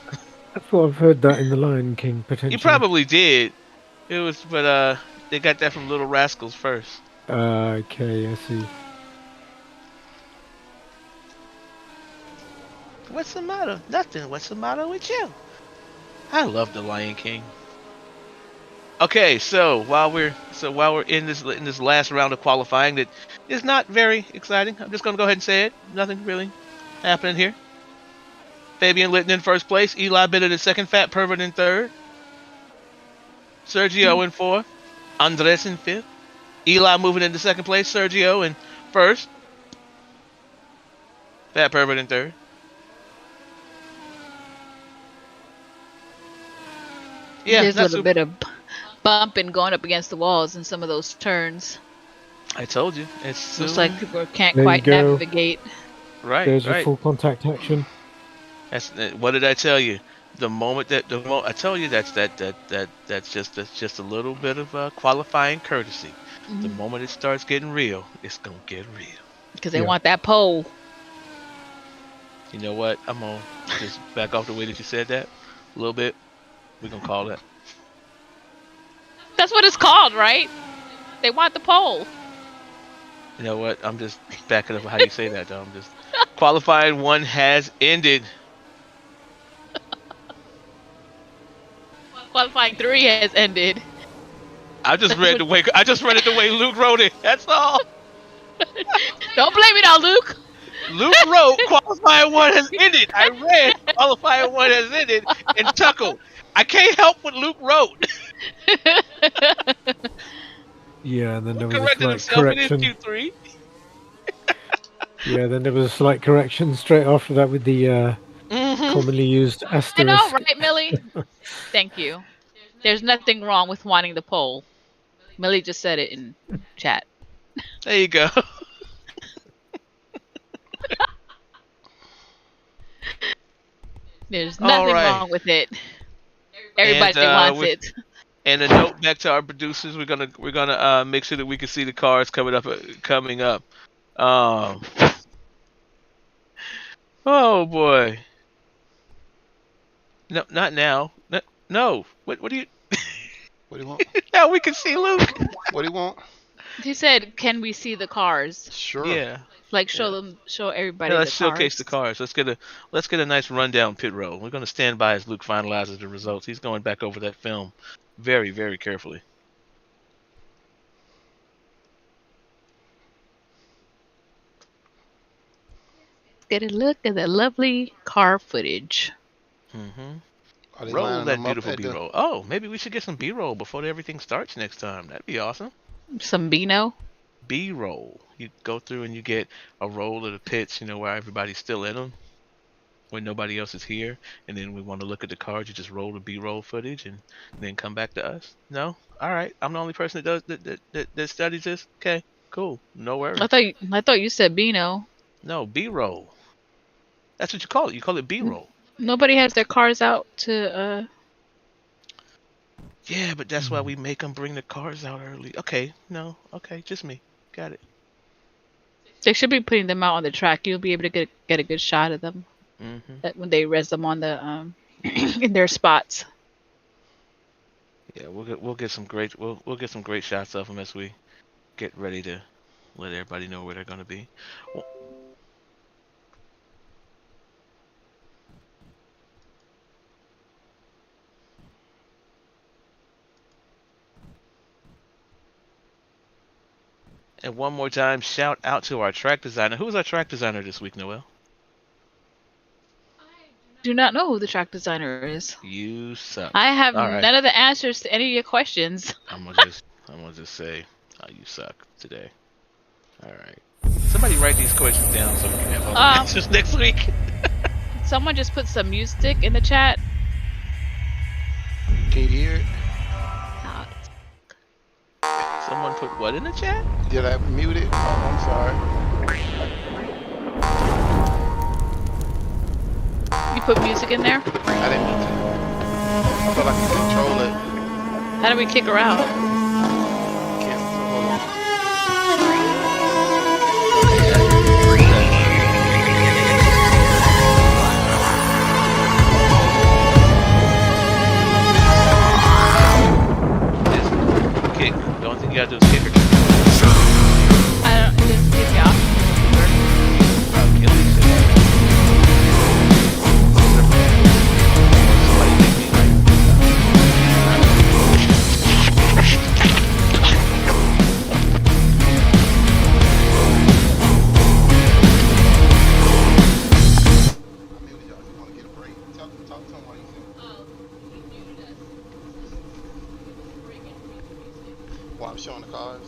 I thought I've heard that in The Lion King, potentially. You probably did. It was, but they got that from Little Rascals first. Okay, I see. What's the motto? Nothing. What's the motto with you? I love The Lion King. Okay, so while we're in this last round of qualifying that is not very exciting, I'm just gonna go ahead and say it. Nothing really happening here. Fabian Litton in first place, Eli Bennett in second, Fat Pervert in third, Sergio in fourth, Andres in fifth, Eli moving into second place, Sergio in first, Fat Pervert in third. Yeah, there's a little bit of bumping going up against the walls in some of those turns. I told you. Looks like people can't quite navigate. Right. There's a full contact action. What did I tell you? I tell you that's just a little bit of qualifying courtesy. Mm-hmm. The moment it starts getting real, it's gonna get real. Because they want that pole. You know what? I'm gonna just back off the way that you said that a little bit. We're gonna call that. That's what it's called, right? They want the pole. You know what? I'm just backing up how you say that, though. I'm just qualifying one has ended. Qualifying 3 has ended. I just read it the way Luke wrote it. That's all. Don't blame it on Luke. Luke wrote qualifying 1 has ended. I read qualifying 1 has ended and chuckled. I can't help what Luke wrote. Yeah, and then there Luke was a corrected slight himself in his correction. Q3. Yeah, then there was a slight correction straight after that with the Mm-hmm. commonly used I know, asterisk. right, Millie? Thank you. There's nothing wrong with wanting the poll. Millie just said it in chat. There you go. There's All nothing right. wrong with it. And Everybody wants it. and a note back to our producers: we're gonna make sure that we can see the cars coming up. Um. Oh boy. No, not now. No. What do you? What do you want? Now we can see Luke. What do you want? He said, "Can we see the cars? Sure. Yeah. Like Yeah. show everybody Yeah, the let's showcase cars." the cars. Let's get a nice rundown pit row. We're gonna stand by as Luke finalizes the results. He's going back over that film very, very carefully. Get a look at the lovely car footage. Mm-hmm. Are they Roll lining that them up beautiful at the? B-roll. Oh, maybe we should get some B-roll before everything starts next time. That'd be awesome. Some Beano. B-roll. You go through and you get a roll of the pits, where everybody's still in them, when nobody else is here, and then we want to look at the cars. You just roll the B-roll footage and then come back to us. No, all right. I'm the only person that does that studies this. Okay, cool. No worries. I thought you said Beano. No, B-roll. That's what you call it. You call it B-roll. Nobody has their cars out to. Yeah, but that's why we make them bring the cars out early. Okay, no, okay, just me. Got it. They should be putting them out on the track. You'll be able to get a good shot of them when they res them on the in their spots. Yeah, we'll get some great shots of them as we get ready to let everybody know where they're gonna be. Well, and one more time, shout out to our track designer. Who was our track designer this week, Noel? Do not know who the track designer is. You suck. I have right. none of the answers to any of your questions. I'm gonna just say, you suck today. All right. Somebody write these questions down so we can have all the answers next week. Someone just put some music in the chat. Can you hear it? Someone put what in the chat? Did I mute it? Oh, I'm sorry. You put music in there? I didn't mean to. I felt like I could control it. How do we kick her out? Can't. So hold on. Just kick. The only thing you gotta do is kick her. I don't just kick you off. Achilles said that. Somebody make me I muted y'all. Just want to get a break. Talk to him while he's in. While I'm showing the cars.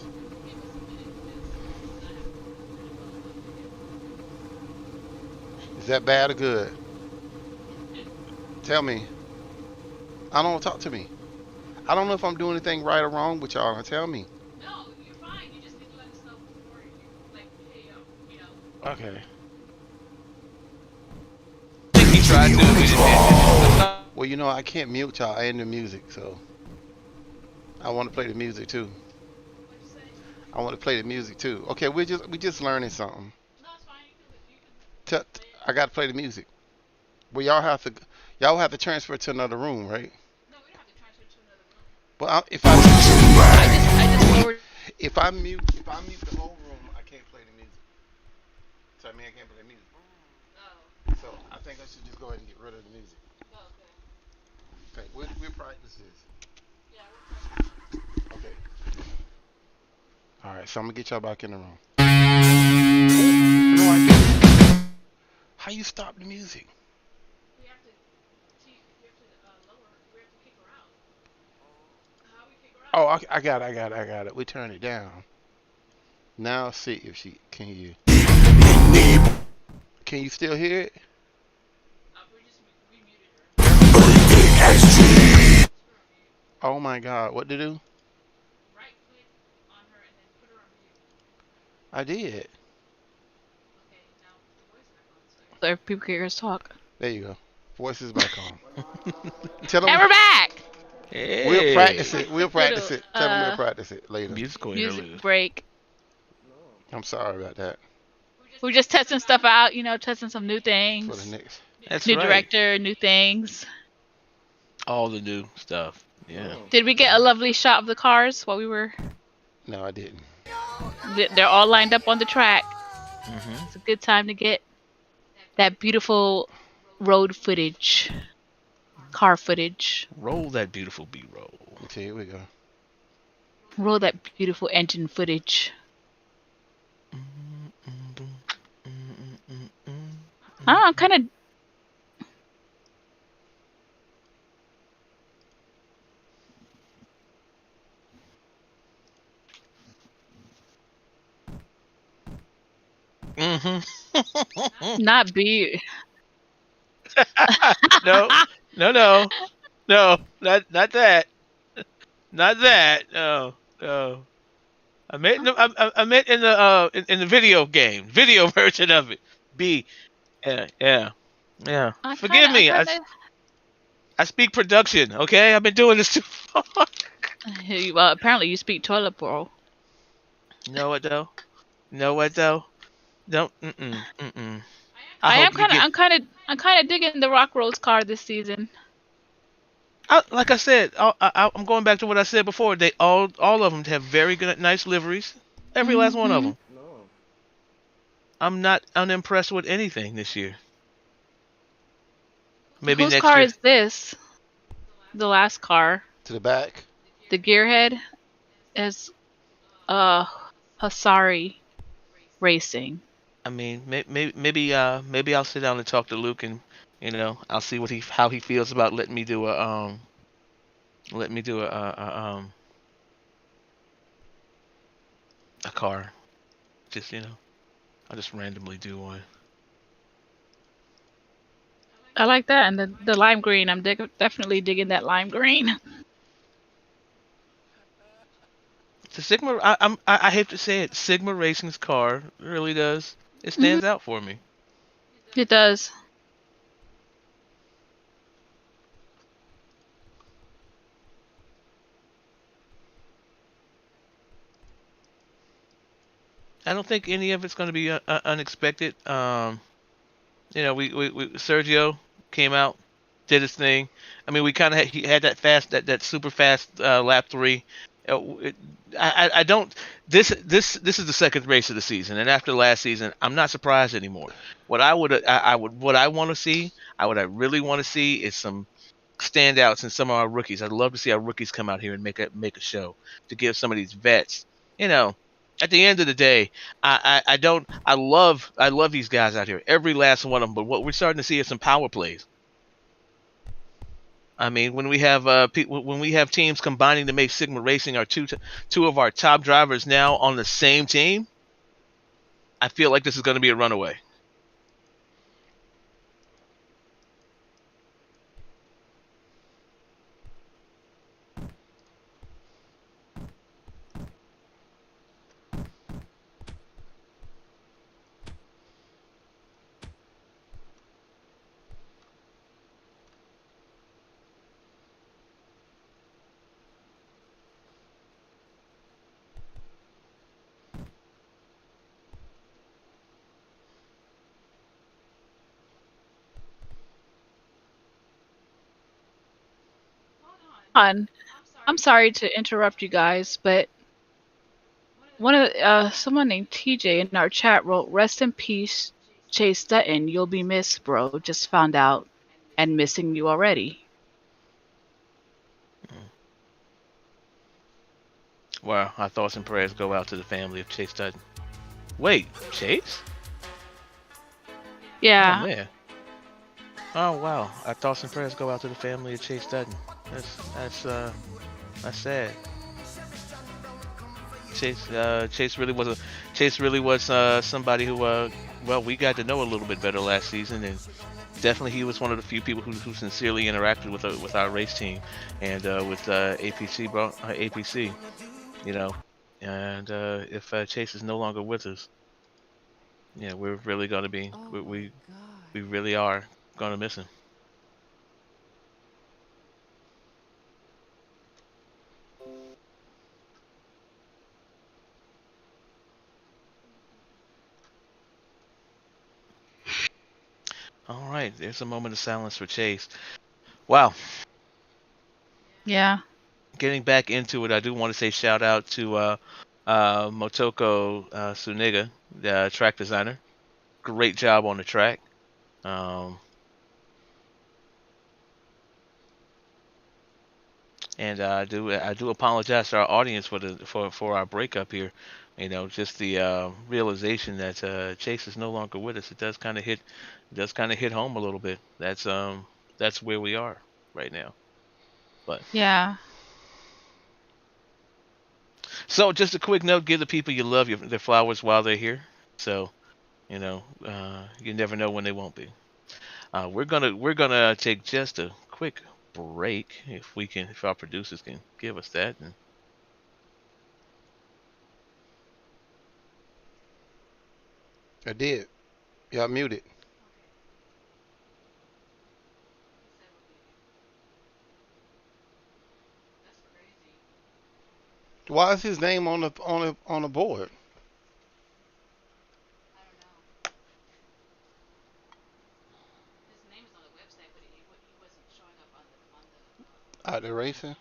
Is that bad or good? Tell me. I don't know. Talk to me. I don't know if I'm doing anything right or wrong with y'all. Tell me. No, you're fine. You just need to let us know before you like, hey, you know. Okay. I think he tried to. Well, I can't mute y'all and the music, so I want to play the music too. I want to play the music too. Okay, we just learning something. No, it's fine. I got to play the music. Well, y'all have to transfer to another room, right? No, we don't have to transfer to another room. Well, I just lowered. if I mute the whole room, I can't play the music. So I mean, I can't play the music. Oh. So I think I should just go ahead and get rid of the music. Okay. Okay, we'll practice this. Okay. All right, so I'm gonna get y'all back in the room. No, I didn't. How you stop the music? Oh, I got it. I got it. We turn it down. Now see if she can you. Can you still hear it? Oh my God, what to do? I did. So if people can hear us talk. There you go. Voice is back on. Tell them And we're back. we'll practice Hey, it. We'll practice Little it. Tell them we'll practice it later. musical music interlude. break. I'm sorry about that. We're just testing stuff out, testing some new For the things. next. That's New right. director, new things. All the new stuff. Yeah. Did we get a lovely shot of the cars while we were? No, I didn't. They're all lined up on the track. Mm-hmm. It's a good time to get that beautiful road footage, car footage. Roll that beautiful B-roll. Okay, here we go. Roll that beautiful engine footage. I'm kind of. Mm-hmm. Not be. No, no, not that, not that. No, no. I meant in the in the video version of it. B, yeah, yeah, yeah. Forgive I me. kind of. I speak production. Okay, I've been doing this too long. Well, apparently you speak toilet bowl. You know what though? You know what though? Don't. Mm-mm. I I am hope you kind of. get. I'm kind of digging the Rock Roads car this season. Like I said, I'm going back to what I said before. They all of them have very good, nice liveries. Every last one of Mm-hmm. them. I'm not unimpressed with anything this year. Maybe Whose next car year. is this? The last car. To the back. The gearhead is Hasari Racing. I mean, maybe I'll sit down and talk to Luke, and I'll see how he feels about letting me do a car. Just I'll just randomly do one. I like that, and the lime green. I'm definitely digging that lime green. The Sigma, I hate to say it, Sigma Racing's car really does. It stands out for me. It does. I don't think any of it's going to be unexpected. We Sergio came out, did his thing. I mean, we kind of he had that super fast lap 3. I don't. This is the second race of the season, and after last season, I'm not surprised anymore. What I would what I want to see, what I really want to see is some standouts in some of our rookies. I'd love to see our rookies come out here and make a show to give some of these vets. At the end of the day, I love these guys out here, every last one of them. But what we're starting to see is some power plays. I mean, when we have teams combining to make Sigma Racing our two of our top drivers now on the same team, I feel like this is going to be a runaway. I'm sorry to interrupt you guys, but someone named TJ in our chat wrote, "Rest in peace, Chase Dutton. You'll be missed, bro. Just found out, and missing you already." Well, our thoughts and prayers go out to the family of Chase Dutton. Wait, Chase? Yeah. Oh man. Oh wow. Our thoughts and prayers go out to the family of Chase Dutton. That's sad. Chase really was somebody who well, we got to know a little bit better last season, and definitely he was one of the few people who sincerely interacted with our race team and with APC, you know. And if Chase is no longer with us, yeah, we're really going to be we really are going to miss him. All right, there's a moment of silence for Chase. Wow. Yeah. Getting back into it, I do want to say shout out to Motoko Suniga, the track designer. Great job on the track. And I do apologize to our audience for our breakup here. You know, just the realization that Chase is no longer with us. It does kind of hit home a little bit. That's where we are right now. But Yeah. so just a quick note: give the people you love their flowers while they're here. So you know, you never know when they won't be. We're gonna take just a quick break if our producers can give us that. And I did. Y'all muted. Why is his name on the board? Out there racing?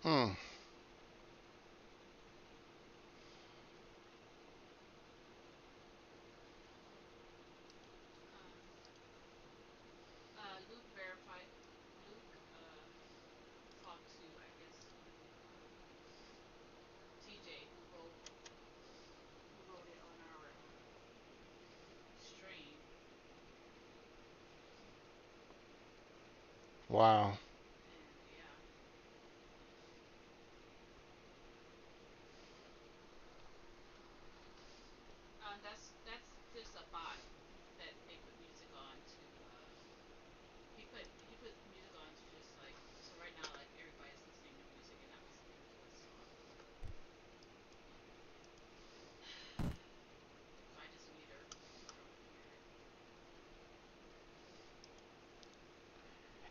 Hmm. Wow.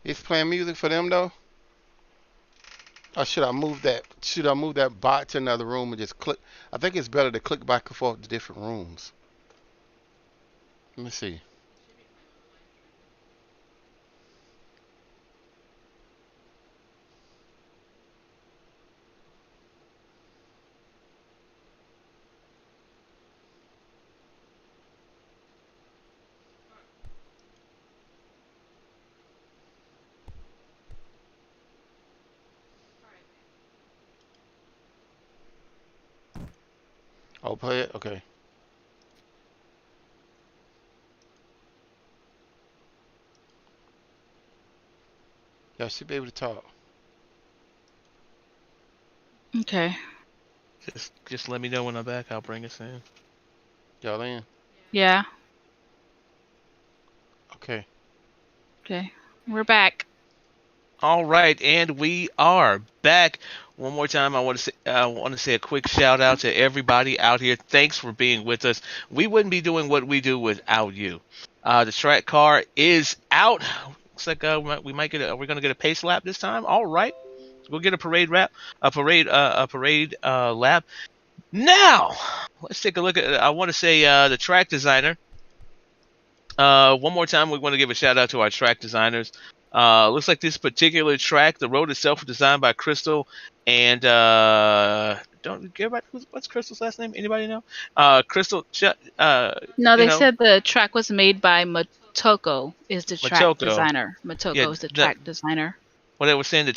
It's playing music for them though? Or should I move that? Should I move that bot to another room and just click? I think it's better to click back and forth to different rooms. Let me see. Oh, play it? Okay. Y'all should be able to talk. Okay. just let me know when I'm back. I'll bring us in. Y'all in? Yeah. Okay. Okay. We're back. All right, and we are back. One more time, I want to say a quick shout out to everybody out here. Thanks for being with us. We wouldn't be doing what we do without you. The track car is out. Looks like we might get we're gonna get a pace lap this time. All right, we'll get a parade lap. Now, let's take a look at. I want to say the track designer. One more time, we want to give a shout out to our track designers. Looks like this particular track, the road itself was designed by Cristal and don't care about what's Crystal's last name? Anybody know? Cristal. No, You they know, said the track was made by Motoko. Is the track Motoko. designer? Yeah, Motoko is the track designer. well, they were saying the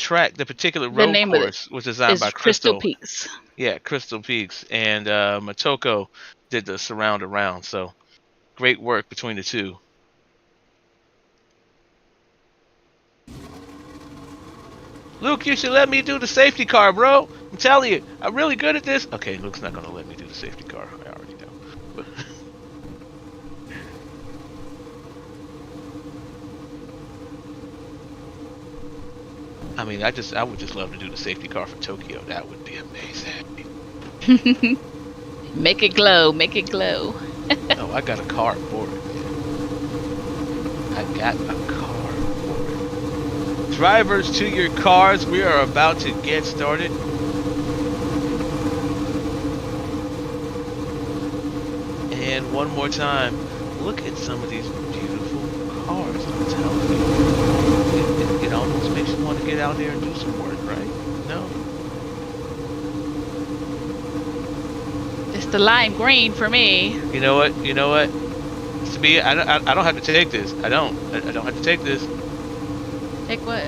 particular The road name of it course was designed by is Crystal Cristal. Peaks. Yeah, Crystal Peaks, and Motoko did the surround around. So great work between the two. Luke, you should let me do the safety car, bro. I'm telling you, I'm really good at this. Okay, Luke's not gonna let me do the safety car. I already know. But I mean, I would just love to do the safety car for Tokyo. That would be amazing. Make it glow, make it glow. Oh, I got a car for it. I got a car for it. Drivers to your cars. We are about to get started. And one more time, look at some of these beautiful cars. I'm telling you, it almost makes you want to get out there and do some work, right? No. It's the lime green for me. You know what? You know what? To me, I don't have to take this. I don't have to take this. Take what?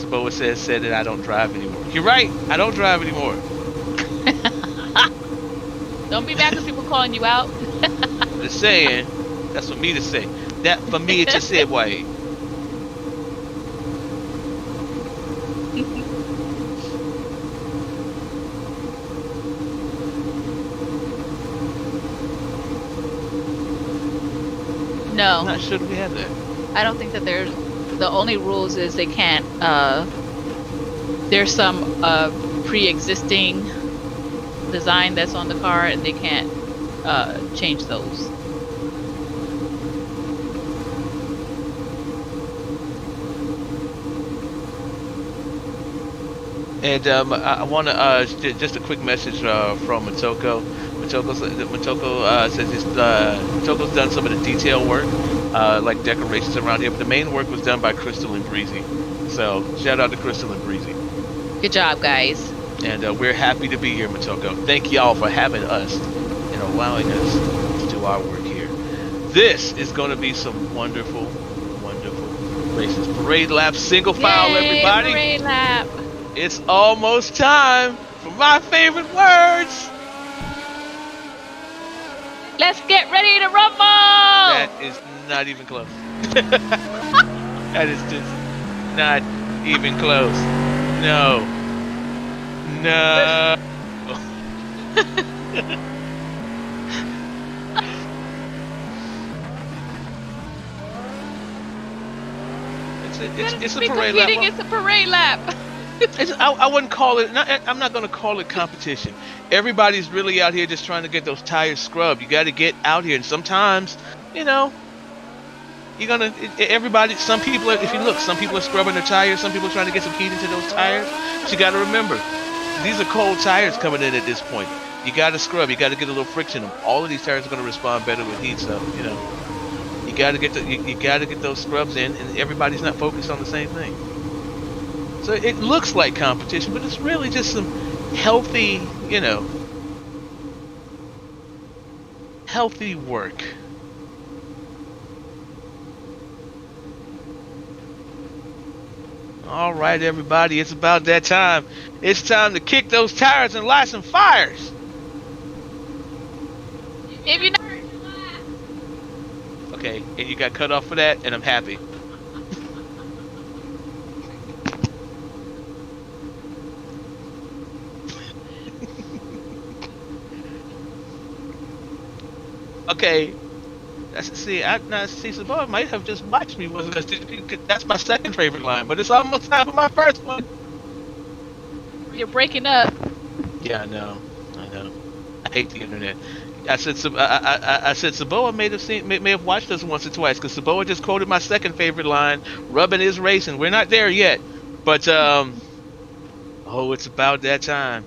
Saboa said that I don't drive anymore. You're right. I don't drive anymore. Don't be mad because people calling you out. Just saying. That's for me to say. That for me to say, boy. No. I'm not sure we have that. I don't think that there's. The only rules is they can't. There's some pre-existing design that's on the car, and they can't change those. And I want to just a quick message from Motoko. Motoko says Motoko's done some of the detail work, like decorations around here, but the main work was done by Cristal and Breezy. So shout out to Cristal and Breezy. Good job, guys. And we're happy to be here, Motoko. Thank y'all for having us and allowing us to do our work here. This is going to be some wonderful, wonderful races. Parade lap, single file, Yay, everybody. Parade lap. It's almost time for my favorite words. Let's get ready to rumble. That is not even close. That is just not even close. No. No. It's a parade lap. It's a parade lap. I wouldn't call it. I'm not going to call it competition. Everybody's really out here just trying to get those tires scrubbed. You got to get out here, and sometimes, you know, you're gonna. Everybody. Some people. If you look, some people are scrubbing their tires. Some people are trying to get some heat into those tires. But you got to remember, these are cold tires coming in at this point. You got to scrub. You got to get a little friction in them. All of these tires are going to respond better with heat. So you know, you got to get you got to get those scrubs in, and everybody's not focused on the same thing. So it looks like competition, but it's really just some healthy, you know, healthy work. All right, everybody, it's about that time. It's time to kick those tires and light some fires. If you know. Okay, and you got cut off for that, and I'm happy. Okay, Saboa might have just watched me. That's my second favorite line, but it's almost time for my first one. You're breaking up. Yeah, I know. I hate the internet. I said Saboa may have watched us once or twice because Saboa just quoted my second favorite line. Rubbing is racing. We're not there yet, but oh, it's about that time.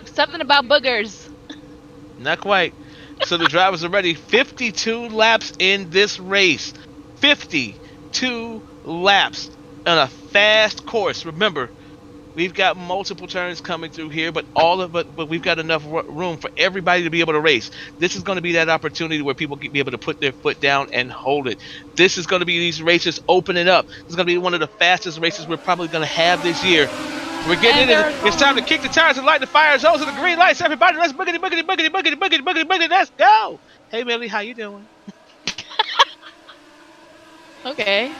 Something about boogers. Not quite. So the drivers are ready. 52 laps in this race. 52 laps on a fast course. Remember, We've got multiple turns coming through here, but we've got enough room for everybody to be able to race. This is going to be that opportunity where people can be able to put their foot down and hold it. This is going to be these races opening up. This is going to be one of the fastest races we're probably going to have this year. We're getting in it. It's time to kick the tires and light the fires. Those are the green lights. Everybody, let's boogity, boogity, boogity, boogity, boogity, boogity, boogity. Let's go. Hey, Millie, how you doing? Okay.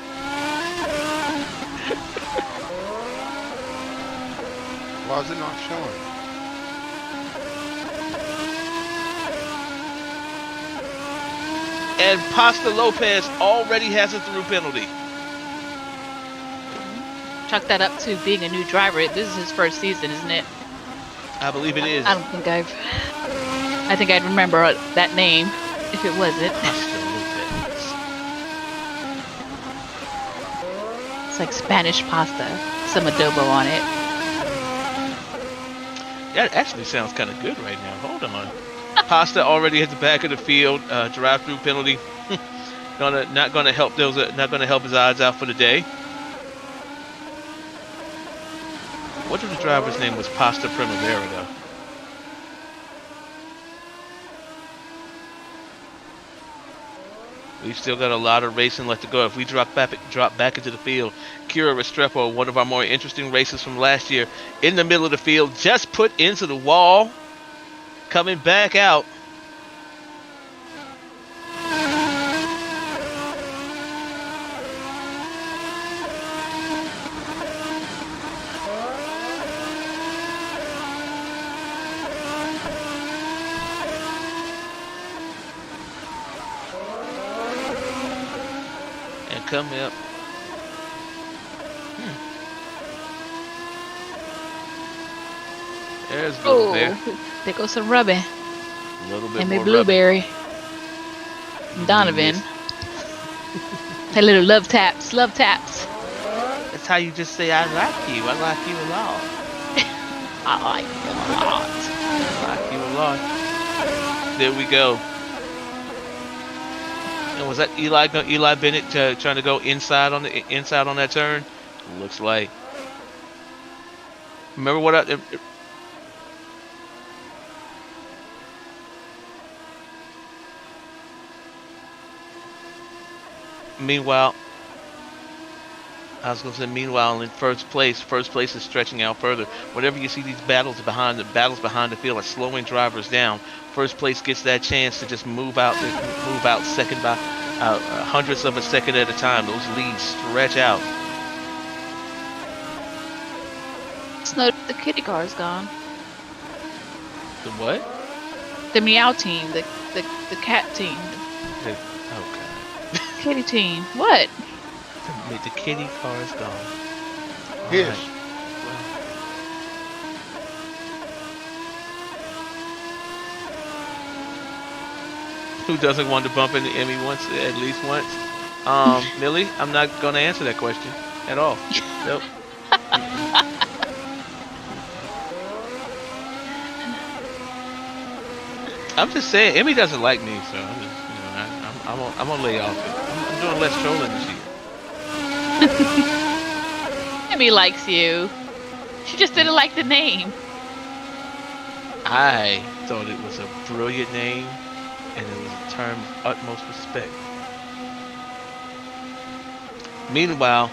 Why is it not showing? And Pasta Lopez already has a through penalty. Chalk that up to being a new driver. This is his first season, isn't it? I believe it is. I don't think I think I'd remember that name if it wasn't. Pasta Lopez. It's like Spanish pasta. Some adobo on it. That actually sounds kind of good right now. Hold on. Pasta already at the back of the field. Drive-through penalty. Not gonna help his odds out for the day. What if the driver's name was Pasta Primavera though? We've still got a lot of racing left to go. If we drop back into the field, Kira Restrepo, one of our more interesting races from last year, in the middle of the field, just put into the wall, coming back out. Coming up. There's Bill there. There goes some rubbing. A little bit and more Blueberry. And Donovan. Hey, little love taps. Love taps. That's how you just say, I like you. I like you a lot. I like you a lot. I like you a lot. There we go. And was that Eli Bennett trying to go inside on that turn? Looks like. Remember what Meanwhile, in first place is stretching out further. Whenever you see these battles behind the field are slowing drivers down, first place gets that chance to just move out second by hundredths of a second at a time. Those leads stretch out. Snow, the kitty car is gone. The what? The meow team, the cat team. Oh god. Kitty team. What? The kitty car is gone. Yes. Right. Who doesn't want to bump into Emmy at least once? Millie, I'm not going to answer that question at all. Nope. I'm just saying, Emmy doesn't like me, so I'm gonna lay off it. I'm doing less trolling this year. Emmy likes you. She just didn't like the name. I thought it was a brilliant name, and it was a term of utmost respect. Meanwhile,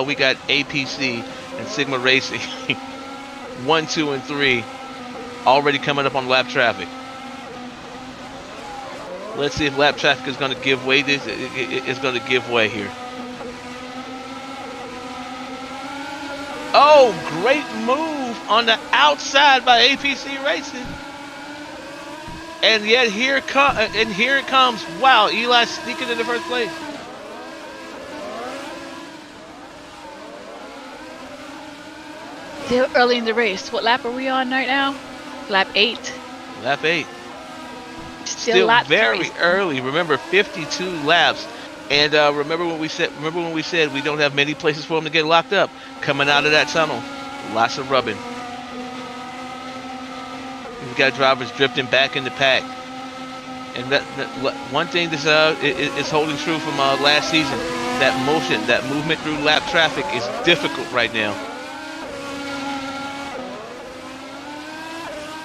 we got APC and Sigma Racing, 1, 2, and 3, already coming up on lap traffic. Let's see if lap traffic is going to give way. It's going to give way here. Oh, great move on the outside by APC Racing. And yet here it comes. Wow, Eli sneaking into first place. Still early in the race. What lap are we on right now? Lap 8. Lap 8. Still very early. Remember, 52 laps. And remember when we said we don't have many places for them to get locked up. Coming out of that tunnel, lots of rubbing. We've got drivers drifting back in the pack. And that one thing this is holding true from last season. That movement through lap traffic is difficult right now.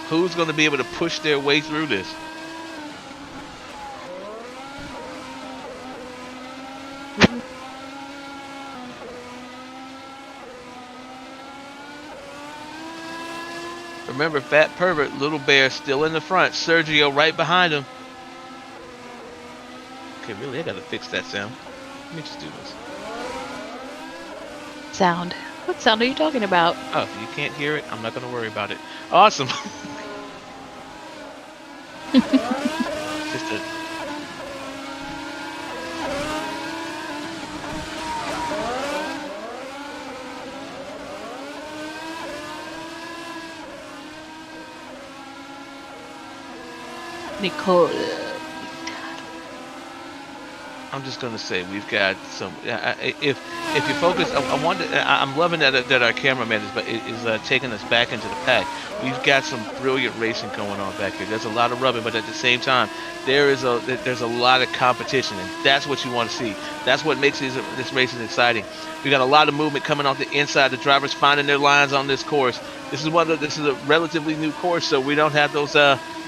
Who's going to be able to push their way through this? Remember, Fat Pervert, Little Bear still in the front. Sergio right behind him. Okay, really, I gotta fix that sound. Let me just do this. Sound. What sound are you talking about? Oh, if you can't hear it, I'm not gonna worry about it. Awesome. Just a... Nicole. I'm just gonna say we've got some. If you focus, I'm loving that our cameraman is taking us back into the pack. We've got some brilliant racing going on back here. There's a lot of rubbing, but at the same time, there's a lot of competition, and that's what you want to see. That's what makes this racing exciting. We got a lot of movement coming off the inside. The drivers finding their lines on this course. This is a relatively new course, so we don't have those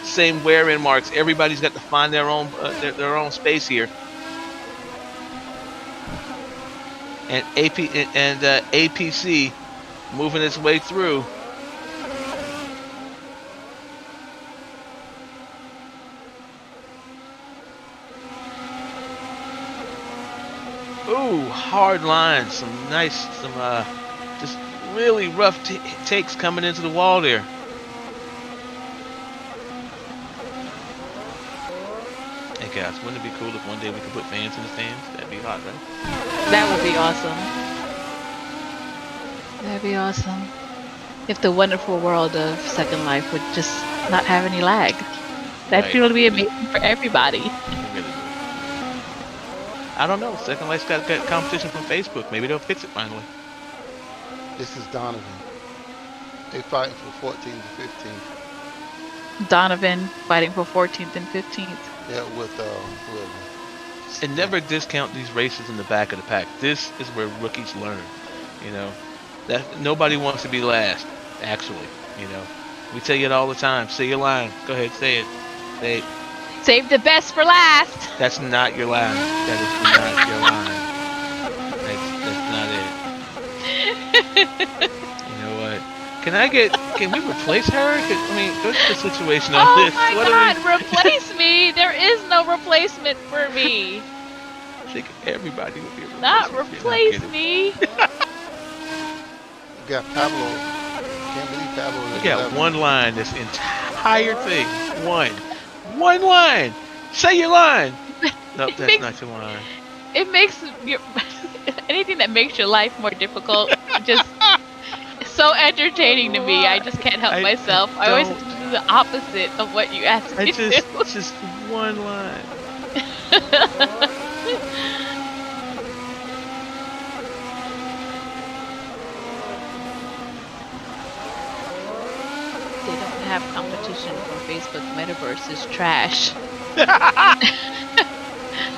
same wear-in marks. Everybody's got to find their own space here. And APC moving its way through. Ooh, hard lines, some just really rough takes coming into the wall there. Hey guys, wouldn't it be cool if one day we could put fans in the stands? That'd be hot, right? That would be awesome. That'd be awesome. If the wonderful world of Second Life would just not have any lag. That'd really be amazing for everybody. Really would. I don't know. Second Life's got competition from Facebook. Maybe they'll fix it finally. This is Donovan. They fighting for 14th and 15th. Donovan fighting for 14th and 15th. Yeah, with whoever. And never discount these races in the back of the pack. This is where rookies learn. You know, that nobody wants to be last. Actually, you know, we tell you it all the time. Say your line. Go ahead, say it. Say it. Save the best for last. That's not your line. That is not your line. That's not it. You know what? Can we replace her? What's the situation on this? Oh my God, replace me? There is no replacement for me. I think everybody would be a replacement. Not replace me. You got Pablo. Can't believe Pablo. You got one line this entire thing. One line. Say your line. Nope, that's not your line. It makes anything that makes your life more difficult just so entertaining to me. I just can't help myself. I always have to do the opposite of what you asked me to do. Just one line. They don't have competition for Facebook. Metaverse is trash.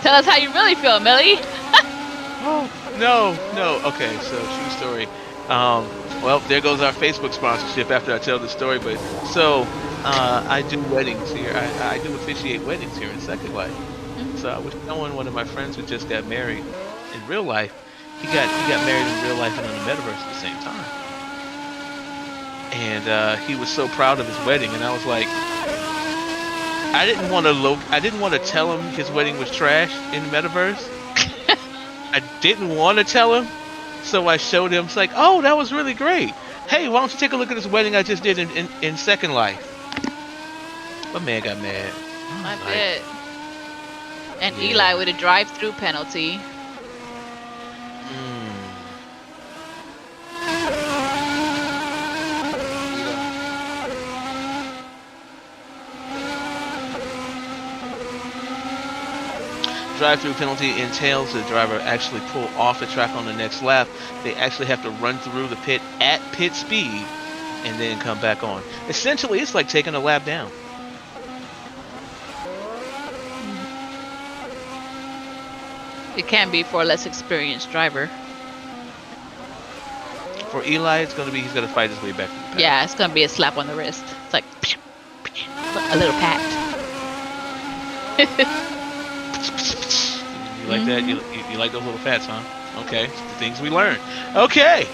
Tell us how you really feel, Millie. Oh, no. Okay, so true story. Well, there goes our Facebook sponsorship after I tell the story. But so I do weddings here. I do officiate weddings here in Second Life. Mm-hmm. So I was showing one of my friends who just got married in real life. He got married in real life and on the metaverse at the same time. And he was so proud of his wedding, and I was like, I didn't want to tell him his wedding was trash in the metaverse. I didn't want to tell him. So I showed him. It's like, oh, that was really great. Hey, why don't you take a look at this wedding I just did in Second Life? My man got mad. I bet. And yeah. Eli with a drive-through penalty. Drive-through penalty entails the driver actually pull off the track on the next lap. They actually have to run through the pit at pit speed and then come back on. Essentially, it's like taking a lap down. It can be for a less experienced driver. For Eli, he's going to fight his way back to the pack. Yeah, it's going to be a slap on the wrist. It's like, A little pat. You like that? You like those little pats, huh? Okay, the things we learn. Okay,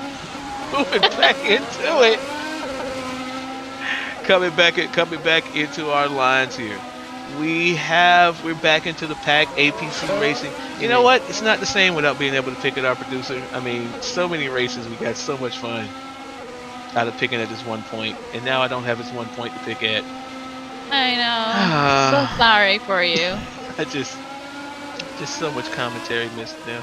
moving back into it. Coming back into our lines here. We're back into the pack, APC Racing. You know what? It's not the same without being able to pick at our producer. I mean, so many races, we got so much fun out of picking at this one point, and now I don't have this one point to pick at. I know. So sorry for you. I just so much commentary missed now.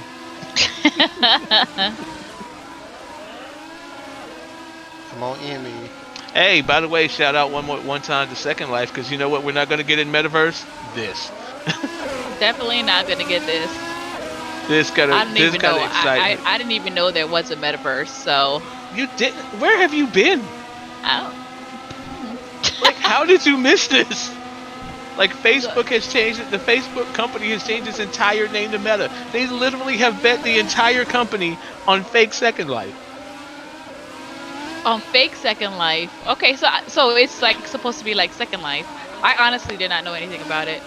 Come on, Emmy. Hey, by the way, shout out one time to Second Life, because you know what we're not going to get in Metaverse? This. Definitely not going to get this. This kind of excitement. I didn't even know there was a Metaverse, so. You didn't? Where have you been? Like, how did you miss this? Like, Facebook has changed it. The Facebook company has changed its entire name to Meta. They literally have bet the entire company on fake Second Life. On fake Second Life. Okay, so it's like supposed to be like Second Life. I honestly did not know anything about it.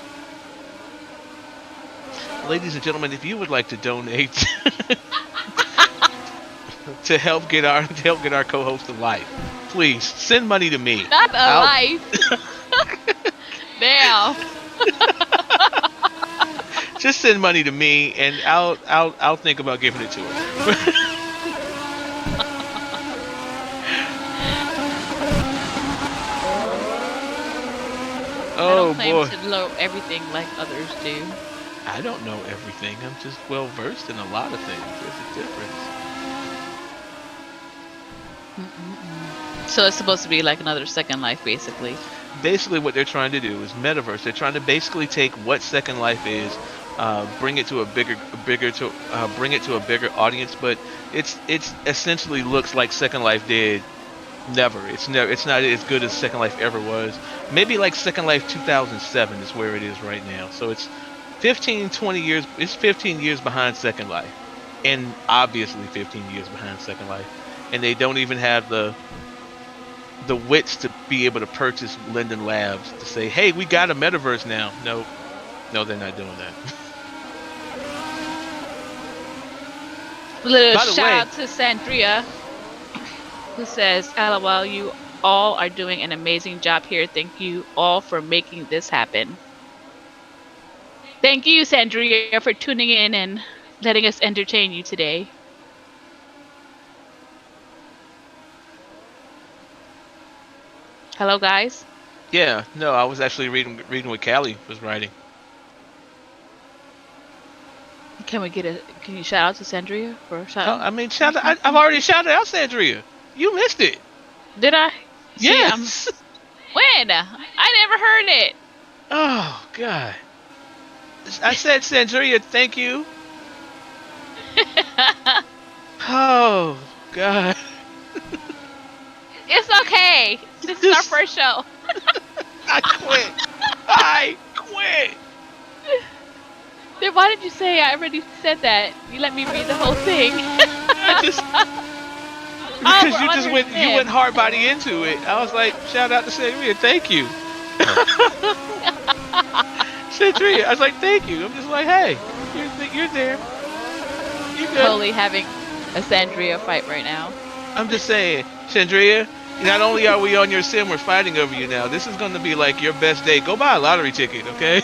Ladies and gentlemen, if you would like to donate to help get our co-host a life, please send money to me. Not a life. Damn. Just send money to me, and I'll think about giving it to her. Oh boy! I don't claim to know everything like others do. I don't know everything. I'm just well versed in a lot of things. There's a difference. So it's supposed to be like another Second Life, basically. Basically, what they're trying to do is Metaverse. They're trying to basically take what Second Life is, bring it to a bigger audience. But it's essentially looks like Second Life did. Never. It's not as good as Second Life ever was. Maybe like Second Life 2007 is where it is right now. So it's 20 years. It's 15 years behind Second Life, and obviously 15 years behind Second Life. And they don't even have the wits to be able to purchase Linden Labs to say, hey, we got a Metaverse now. No, they're not doing that. A little shout out to Sandria, who says, LOL, you all are doing an amazing job here. Thank you all for making this happen. Thank you, Sandria, for tuning in and letting us entertain you today. Hello, guys. Yeah, no, I was actually reading what Callie was writing. Can you shout out to Sandria for a shout out? I mean, I've already shouted out Sandria. You missed it. Did I? Yes. When? I never heard it. Oh God. I said Sandria, thank you. Oh God. It's okay. This is our first show. I quit. Then why did you say I already said that? You let me read the whole thing. Because you went hard body into it. I was like, shout out to Sandria, thank you. Sandria, I was like, thank you. I'm just like, hey, you're there. You good. Totally having a Sandria fight right now. I'm just saying, Sandria, not only are we on your sim, we're fighting over you now. This is going to be like your best day. Go buy a lottery ticket, okay?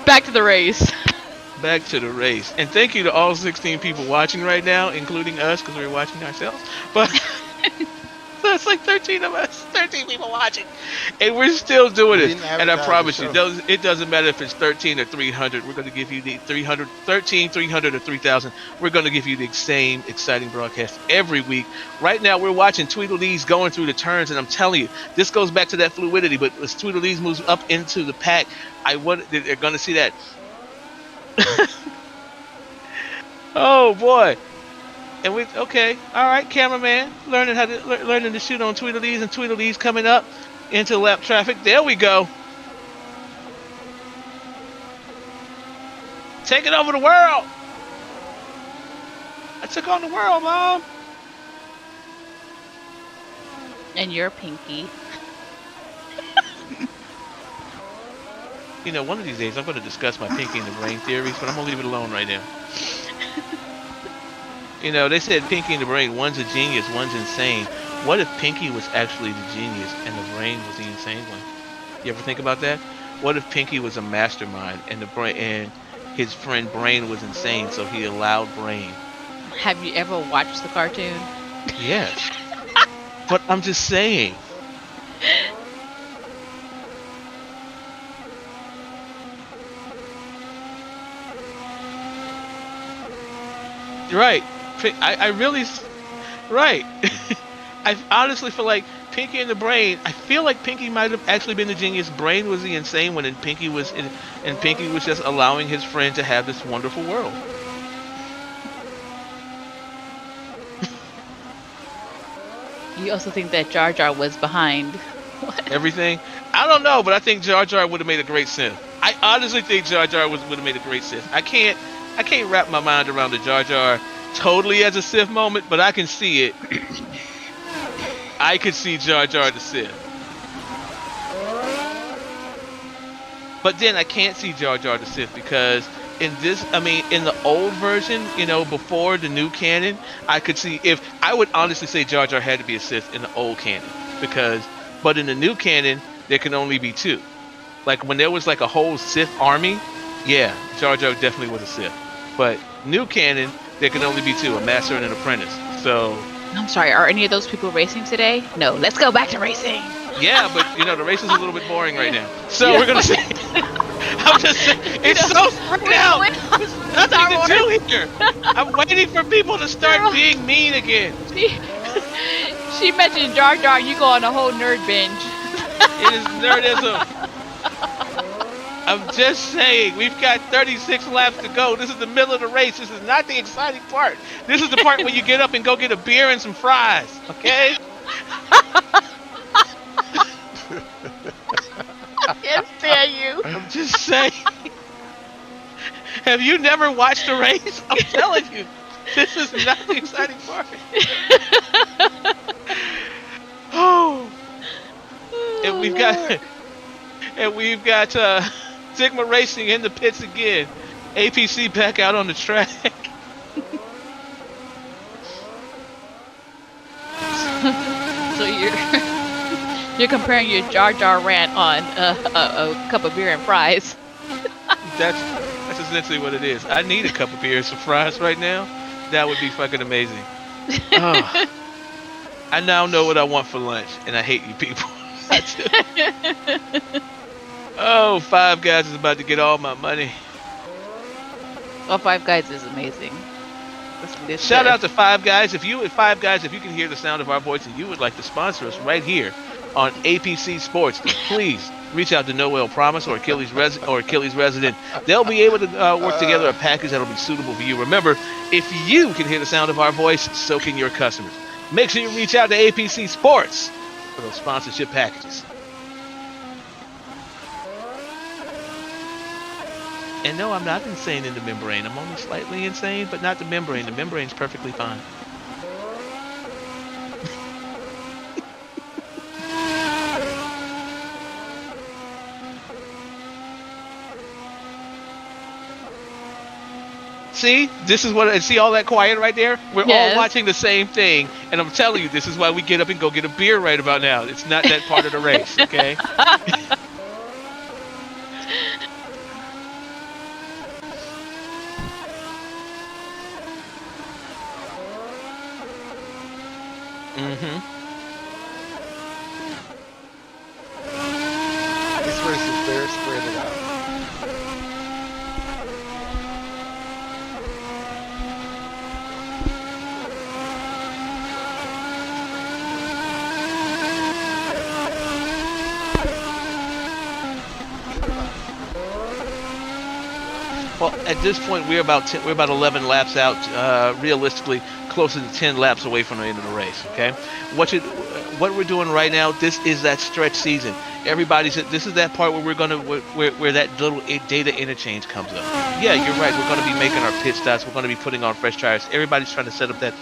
Back to the race. Back to the race. And thank you to all 16 people watching right now, including us, because we're watching ourselves. But that's like 13 of us, 13 people watching. And we're still doing it. And I promise you, it doesn't matter if it's 13 or 300. We're going to give you the 13, 300, or 3,000. We're going to give you the same exciting broadcast every week. Right now, we're watching Tweedledees going through the turns. And I'm telling you, this goes back to that fluidity. But as Tweedledees moves up into the pack, they're going to see that. Oh boy. And all right, cameraman, learning to shoot on Tweedledees, and Tweedledees coming up into lap traffic. There we go. Taking over the world. I took on the world, Mom. And you're Pinky. You know, one of these days I'm going to discuss my Pinky and the Brain theories, but I'm going to leave it alone right now. You know, they said Pinky and the Brain, one's a genius, one's insane. What if Pinky was actually the genius and the Brain was the insane one? You ever think about that? What if Pinky was a mastermind and the Brain and his friend Brain was insane, so he allowed Brain? Have you ever watched the cartoon? Yes. But I'm just saying. Right. I really. Right. I honestly feel like Pinky and the Brain. I feel like Pinky might have actually been the genius. Brain was the insane one, and Pinky was just allowing his friend to have this wonderful world. You also think that Jar Jar was behind everything? I don't know, but I think Jar Jar would have made a great Sith. I honestly think Jar Jar would have made a great Sith. I can't wrap my mind around the Jar Jar totally as a Sith moment, but I can see it. I could see Jar Jar the Sith. But then I can't see Jar Jar the Sith because in the old version, you know, before the new canon, I would honestly say Jar Jar had to be a Sith in the old canon but in the new canon, there can only be two. Like when there was like a whole Sith army, yeah, Jar Jar definitely was a Sith. But new canon, there can only be two, a master and an apprentice. So I'm sorry, are any of those people racing today? No, let's go back to racing. Yeah, but you know, the race is a little bit boring right now. So we're gonna say I'm just saying it's so spread out. There's nothing to do here. I'm waiting for people to start being mean again. She mentioned Jar Jar, you go on a whole nerd binge. It is nerdism. I'm just saying, we've got 36 laps to go. This is the middle of the race. This is not the exciting part. This is the part where you get up and go get a beer and some fries, okay? I can't stand you. I'm just saying. Have you never watched a race? I'm telling you, this is not the exciting part. Oh. And we've got Sigma Racing in the pits again. APC back out on the track. So you're comparing your Jar Jar rant on a cup of beer and fries. That's essentially what it is. I need a cup of beer and some fries right now. That would be fucking amazing. Oh. I now know what I want for lunch, and I hate you people. Oh, Five Guys is about to get all my money. Oh, Five Guys is amazing. Shout out to Five Guys. If you can hear the sound of our voice and you would like to sponsor us right here on APC Sports, please reach out to Noel Promise or Achilles Resident. They'll be able to work together a package that'll be suitable for you. Remember, if you can hear the sound of our voice, so can your customers. Make sure you reach out to APC Sports for those sponsorship packages. And no, I'm not insane in the membrane. I'm only slightly insane, but not the membrane. The membrane's perfectly fine. See all that quiet right there? We're all watching the same thing, and I'm telling you, this is why we get up and go get a beer right about now. It's not that part of the race, okay? This race is very spread out. Well, at this point, we're about 11 laps out. Realistically, closer to 10 laps away from the end of the race. Okay, what we're doing right now, this is that stretch season. This is that part where where that little data interchange comes up. Yeah, you're right. We're going to be making our pit stops. We're going to be putting on fresh tires. Everybody's trying to set up that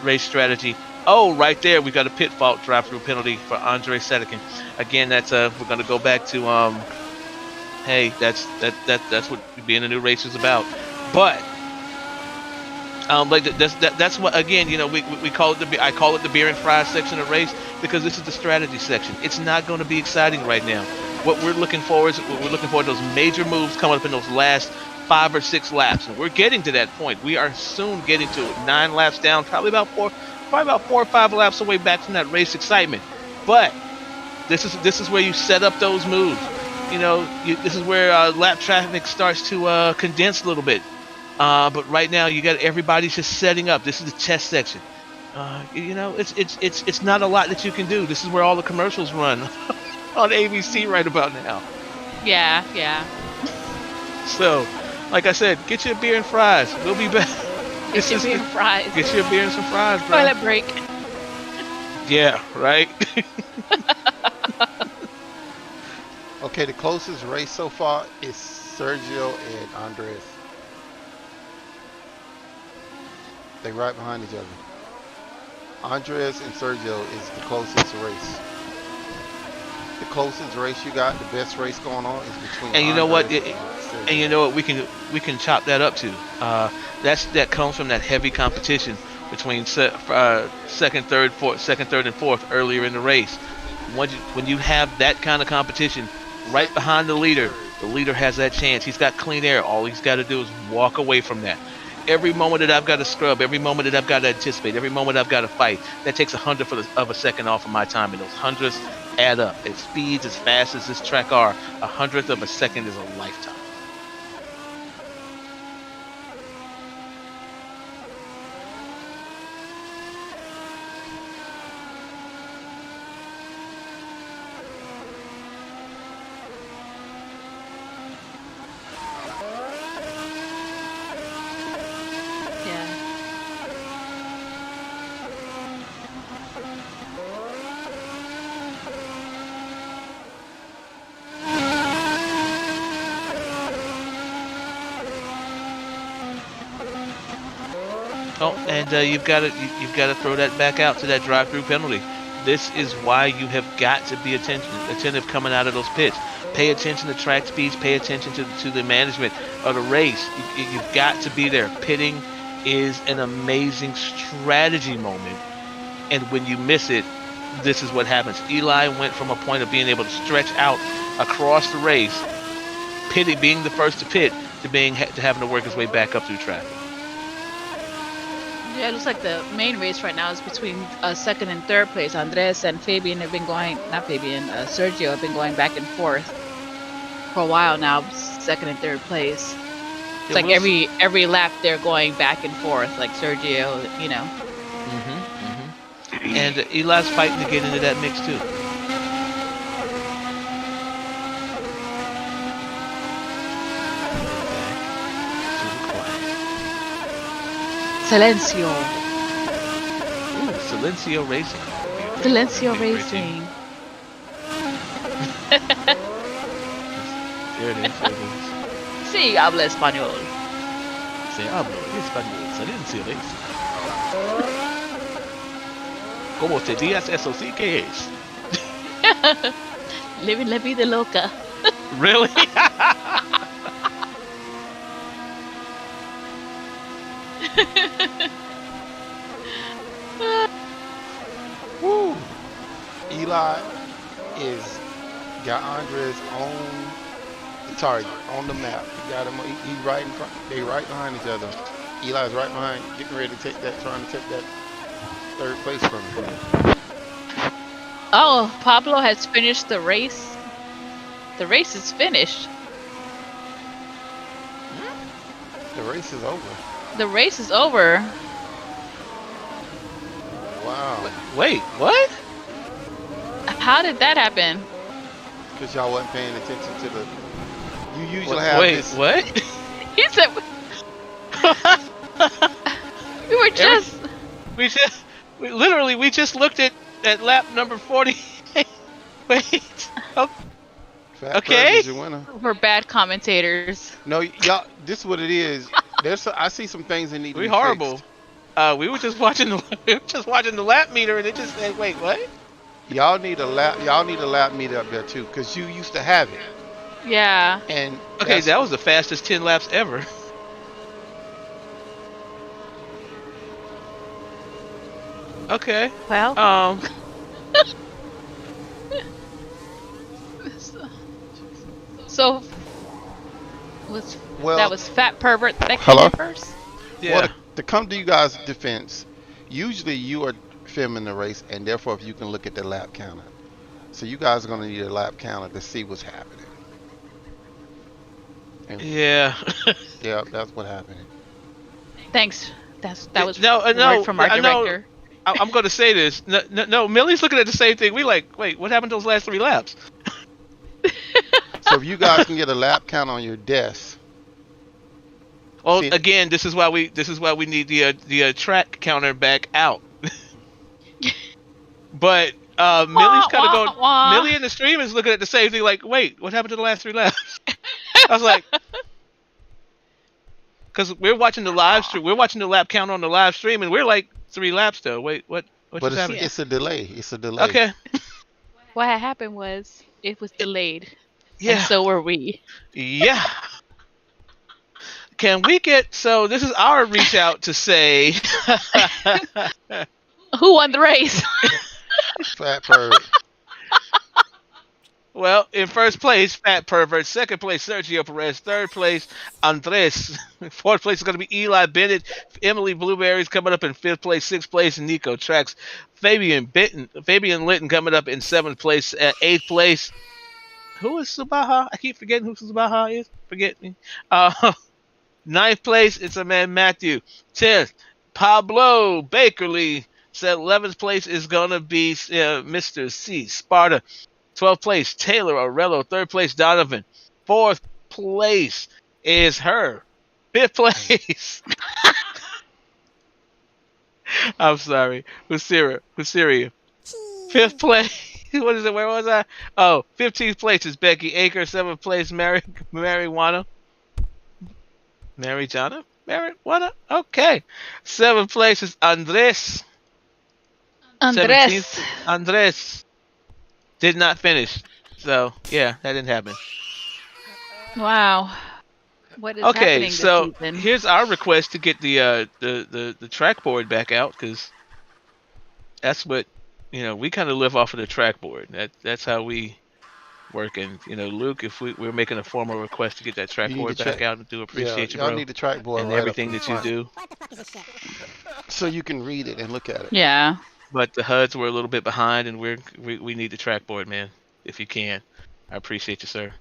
race strategy. Oh, right there, we got a pit fault drive-through penalty for Andre Sedekin. Again, that's we're gonna go back to hey, that's what being a new race is about. But like that's what, again, we call it I call it the beer and fries section of race, because this is the strategy section. It's not going to be exciting right now. What we're looking for is those major moves coming up in those last 5 or 6 laps, and we're getting to that point. We are soon getting to it. 9 laps down, probably about 4 or 5 laps away back from that race excitement. But this is where you set up those moves. This is where lap traffic starts to condense a little bit. But right now, you got everybody's just setting up. This is the test section. It's not a lot that you can do. This is where all the commercials run on ABC right about now. Yeah. So, like I said, get you a beer and fries. We'll be back. Get you a beer and fries. Get you a beer and some fries, bro. Toilet break. Yeah, right. Okay, the closest race so far is Sergio and Andres. They right behind each other. Andres and Sergio is the closest race. The closest race you got, the best race going on, is between. And you know what? Andres And you know what? We can chop that up too. That comes from that heavy competition between second, third, and fourth earlier in the race. When you have that kind of competition right behind the leader has that chance. He's got clean air. All he's got to do is walk away from that. Every moment that I've got to scrub, every moment that I've got to anticipate, every moment I've got to fight, that takes 100th of a second off of my time, and those hundredths add up. As speeds as fast as this track are, 100th of a second is a lifetime. Oh, and you've got to throw that back out to that drive-through penalty. This is why you have got to be attentive coming out of those pits. Pay attention to track speeds. Pay attention to the management of the race. You've got to be there. Pitting is an amazing strategy moment, and when you miss it, this is what happens. Eli went from a point of being able to stretch out across the race, being the first to pit, to having to work his way back up through traffic. Yeah, it looks like the main race right now is between second and third place. Andres and Sergio have been going back and forth for a while now, second and third place. It's like every lap they're going back and forth, like Sergio, And Eli's fighting to get into that mix too. Silencio. Ooh, Silencio Racing. Silencio Racing. There it is. Sí, habla español. Se habla español. Silencio Racing. ¿Cómo te digas eso? Sí, ¿qué es? Living la vida loca. Really? Woo! Eli got Andres on the target, on the map. He got him. He right in front. They right behind each other. Eli's right behind, getting ready to trying to take that third place from him. Oh, Pablo has finished the race. The race is finished. The race is over. The race is over. Wow. Wait, what? How did that happen? Because y'all wasn't paying attention to the. You usually have this. What? He said. We were just. We just looked at lap number 40. Wait. Okay. Is your winner. We're bad commentators. No, y'all. This is what it is. I see some things that need to be horrible. fixed. We were just watching the lap meter, and it just said, "Wait, what?" Y'all need a lap meter up there too, cause you used to have it. Yeah. And Okay, that was the fastest 10 laps ever. Okay. Well. So that was Fat Pervert that came in first? Yeah. Well, to come to you guys' defense, usually you are filming the race, and therefore if you can look at the lap counter. So you guys are gonna need a lap counter to see what's happening. And yeah. yeah, that's what happened. Thanks. That was no word from our director. I'm going to say this. No, Millie's looking at the same thing. We like, wait, what happened to those last 3 laps? So if you guys can get a lap count on your desk. Well, again, this is why we need the track counter back out. But Millie's kind of going. Millie in the stream is looking at the same thing, like, wait, what happened to the last 3 laps? I was like, because we're watching the live stream, we're watching the lap count on the live stream, and we're like 3 laps though. Wait, what? But it's a delay. It's a delay. Okay. What happened was it was delayed. Yeah. And so were we. Yeah. Can we get, so this is our reach out to say who won the race? Fat Pervert. Well, in first place, Fat Pervert. Second place, Sergio Perez. Third place, Andres. Fourth place is going to be Eli Bennett. Emily Blueberry's coming up in 5th place. 6th place, Nico Trax. Fabian Litton coming up in 7th place. 8th place, who is Subaha? I keep forgetting who Subaha is. Forget me. 9th place, it's a man Matthew. 10th, Pablo Bakerly. 11th place is going to be Mr. C. Sparta. 12th place, Taylor Orello. 3rd place, Donovan. 4th place is her. 5th place. I'm sorry. Husseria. 5th place. What is it? Where was I? Oh, 15th place is Becky Aker. 7th place, Marijuana. Marijuana? Okay. 7th place is Andres. Andres. Did not finish. So, yeah, that didn't happen. Wow. What is happening this season? Here's our request to get the track board back out, because that's what, we kind of live off of the track board. That's how we work. And, Luke, if we're making a formal request to get that track board back out, and do appreciate you, bro. Y'all need the track board and everything that you do. So you can read it and look at it. Yeah. But the HUDs were a little bit behind, and we need the track board, man. If you can, I appreciate you, sir.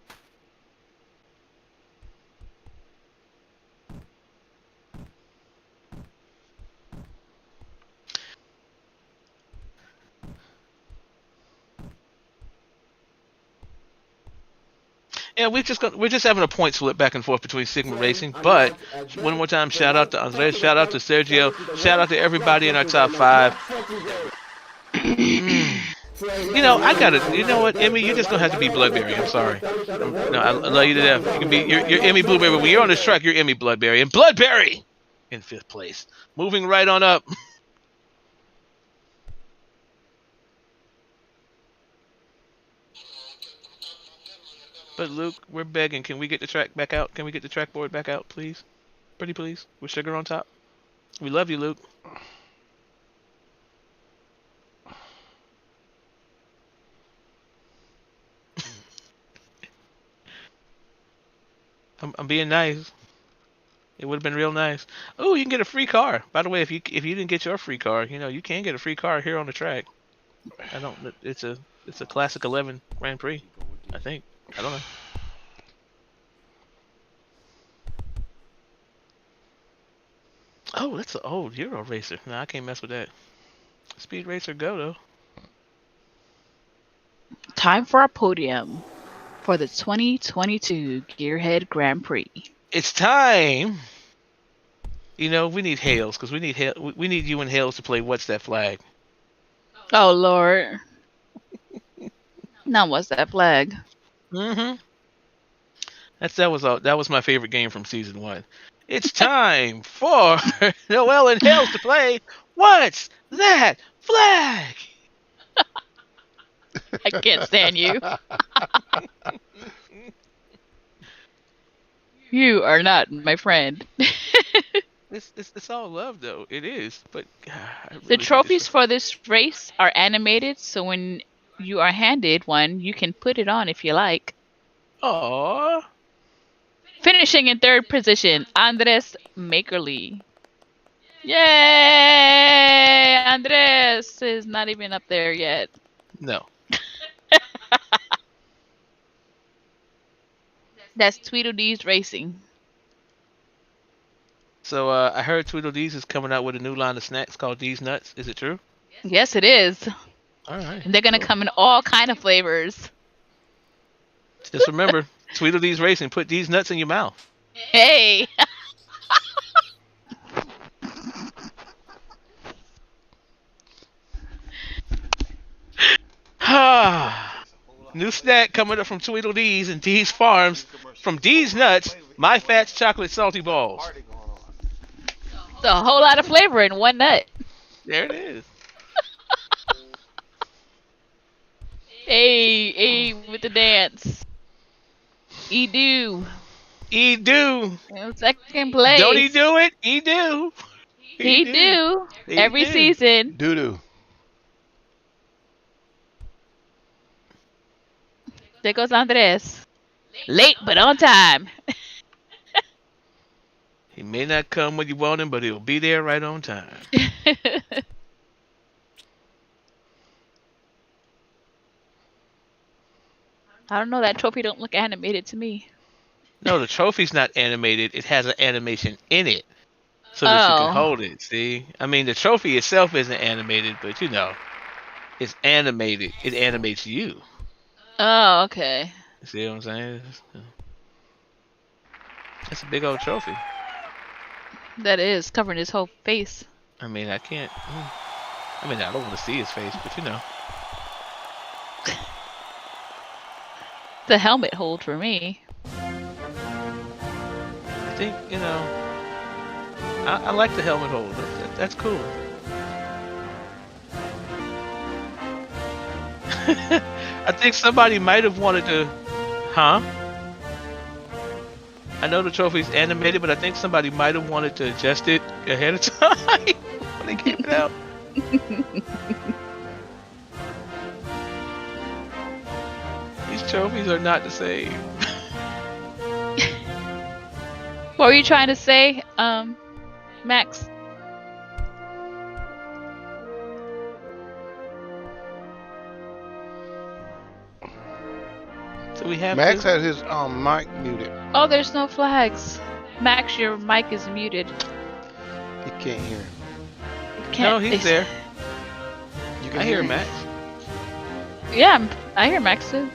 Yeah, we're just having a point split back and forth between Sigma Racing. But one more time, shout out to Andres, shout out to Sergio, shout out to everybody in our top 5. I gotta. You know what, Emmy? You're just gonna have to be Bloodberry. I'm sorry. No, I love you to death. You can be. You're Emmy Blueberry. When you're on this track, you're Emmy Bloodberry. And Bloodberry in 5th place. Moving right on up. But Luke, we're begging. Can we get the track back out? Can we get the track board back out, please? Pretty please. With sugar on top. We love you, Luke. I'm being nice. It would have been real nice. Oh, you can get a free car. By the way, if you didn't get your free car, you can get a free car here on the track. It's a classic 11 Grand Prix, I think. I don't know. Oh, that's an old Euro racer. No, I can't mess with that. Speed Racer go though. Time for our podium for the 2022 Gearhead Grand Prix. It's time. We need Hales, because we need you and Hales to play What's That Flag? Oh Lord. Now what's that flag? Mm-hmm. That was my favorite game from season 1. It's time for Noel and Hales to play What's That Flag? I can't stand you. You are not my friend. It's all love, though. It is, but God, The trophies for this race are animated, so when you are handed one, you can put it on if you like. Aww. Finishing in third position, Andres Makerly. Yay! Andres is not even up there yet. No. That's Tweedledee's Racing. So I heard Tweedledee's is coming out with a new line of snacks called D's Nuts. Is it true? Yes, it is. All right. And they're gonna come in all kind of flavors. Just remember, Tweedledee's Racing. Put these nuts in your mouth. Hey. New snack coming up from Tweedledee's and D's Farms. From D's Nuts, My Fats Chocolate Salty Balls. It's a whole lot of flavor in one nut. There it is. Hey, with the dance. E-do. E-do. In second place. Don't he do it? E-do. He do. Every season. Doo-doo. There goes Andres. Late, but on time. He may not come when you want him, but he'll be there right on time. I don't know, that trophy don't look animated to me. No, the trophy's not animated. It has an animation in it so that you can hold it, see? I mean, the trophy itself isn't animated, but, you know, it's animated. It animates you. Oh, okay. You see what I'm saying? That's a big old trophy. That is, covering his whole face. I mean, I can't... I mean, I don't want to see his face, but, you know. The helmet hold for me. I think, you know... I like the helmet hold. That's cool. I think somebody might have wanted to... Huh? I know the trophy's animated, but I think somebody might have wanted to adjust it ahead of time when they came it out. These trophies are not the same. What were you trying to say, Max? So we have Max had his mic muted. Oh, there's no flags. Max, your mic is muted. He can't hear. No, he's there. You can I hear Max. Yeah, I hear Max too.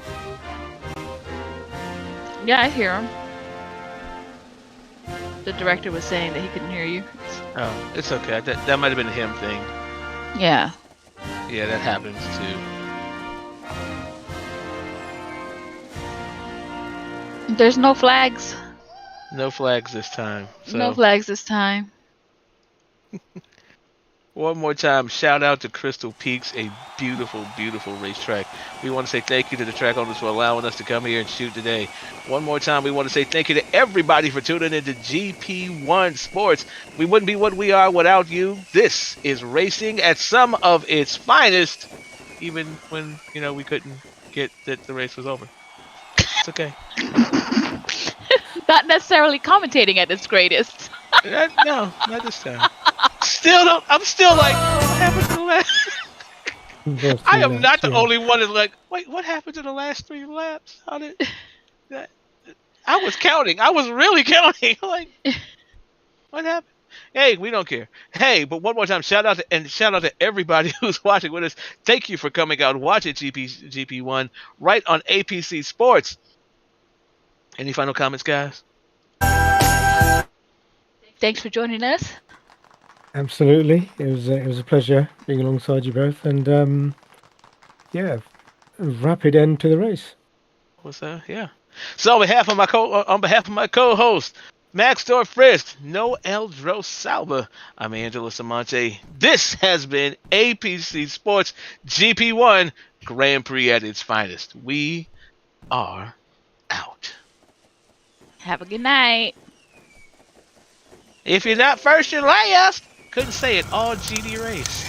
Yeah, I hear him. The director was saying that he couldn't hear you. Oh, it's okay. That might have been a him thing. Yeah. Yeah, that happens too. There's no flags. No flags this time. So. No flags this time. One more time, shout out to Crystal Peaks, a beautiful, beautiful racetrack. We want to say thank you to the track owners for allowing us to come here and shoot today. One more time, we want to say thank you to everybody for tuning into GP1 Sports. We wouldn't be what we are without you. This is racing at some of its finest, even when, you know, we couldn't get that the race was over. It's okay. Not necessarily commentating at its greatest. No, not this time. I'm still like, what happened to the last? I am not the only one that's like, wait, what happened to the last 3 laps? How did that? I was counting. I was really counting. Like, what happened? Hey, we don't care. Hey, but one more time, shout out to everybody who's watching with us. Thank you for coming out and watching GP1 right on APC Sports. Any final comments, guys? Thanks for joining us. Absolutely, it was a pleasure being alongside you both, and yeah, rapid end to the race. What's that? Yeah. So on behalf of my co-host, Max Dorfrist, No Eldro Salva. I'm Angela Samonte. This has been APC Sports GP1 Grand Prix at its finest. We are out. Have a good night. If you're not first, you're last. Couldn't say it all GD race.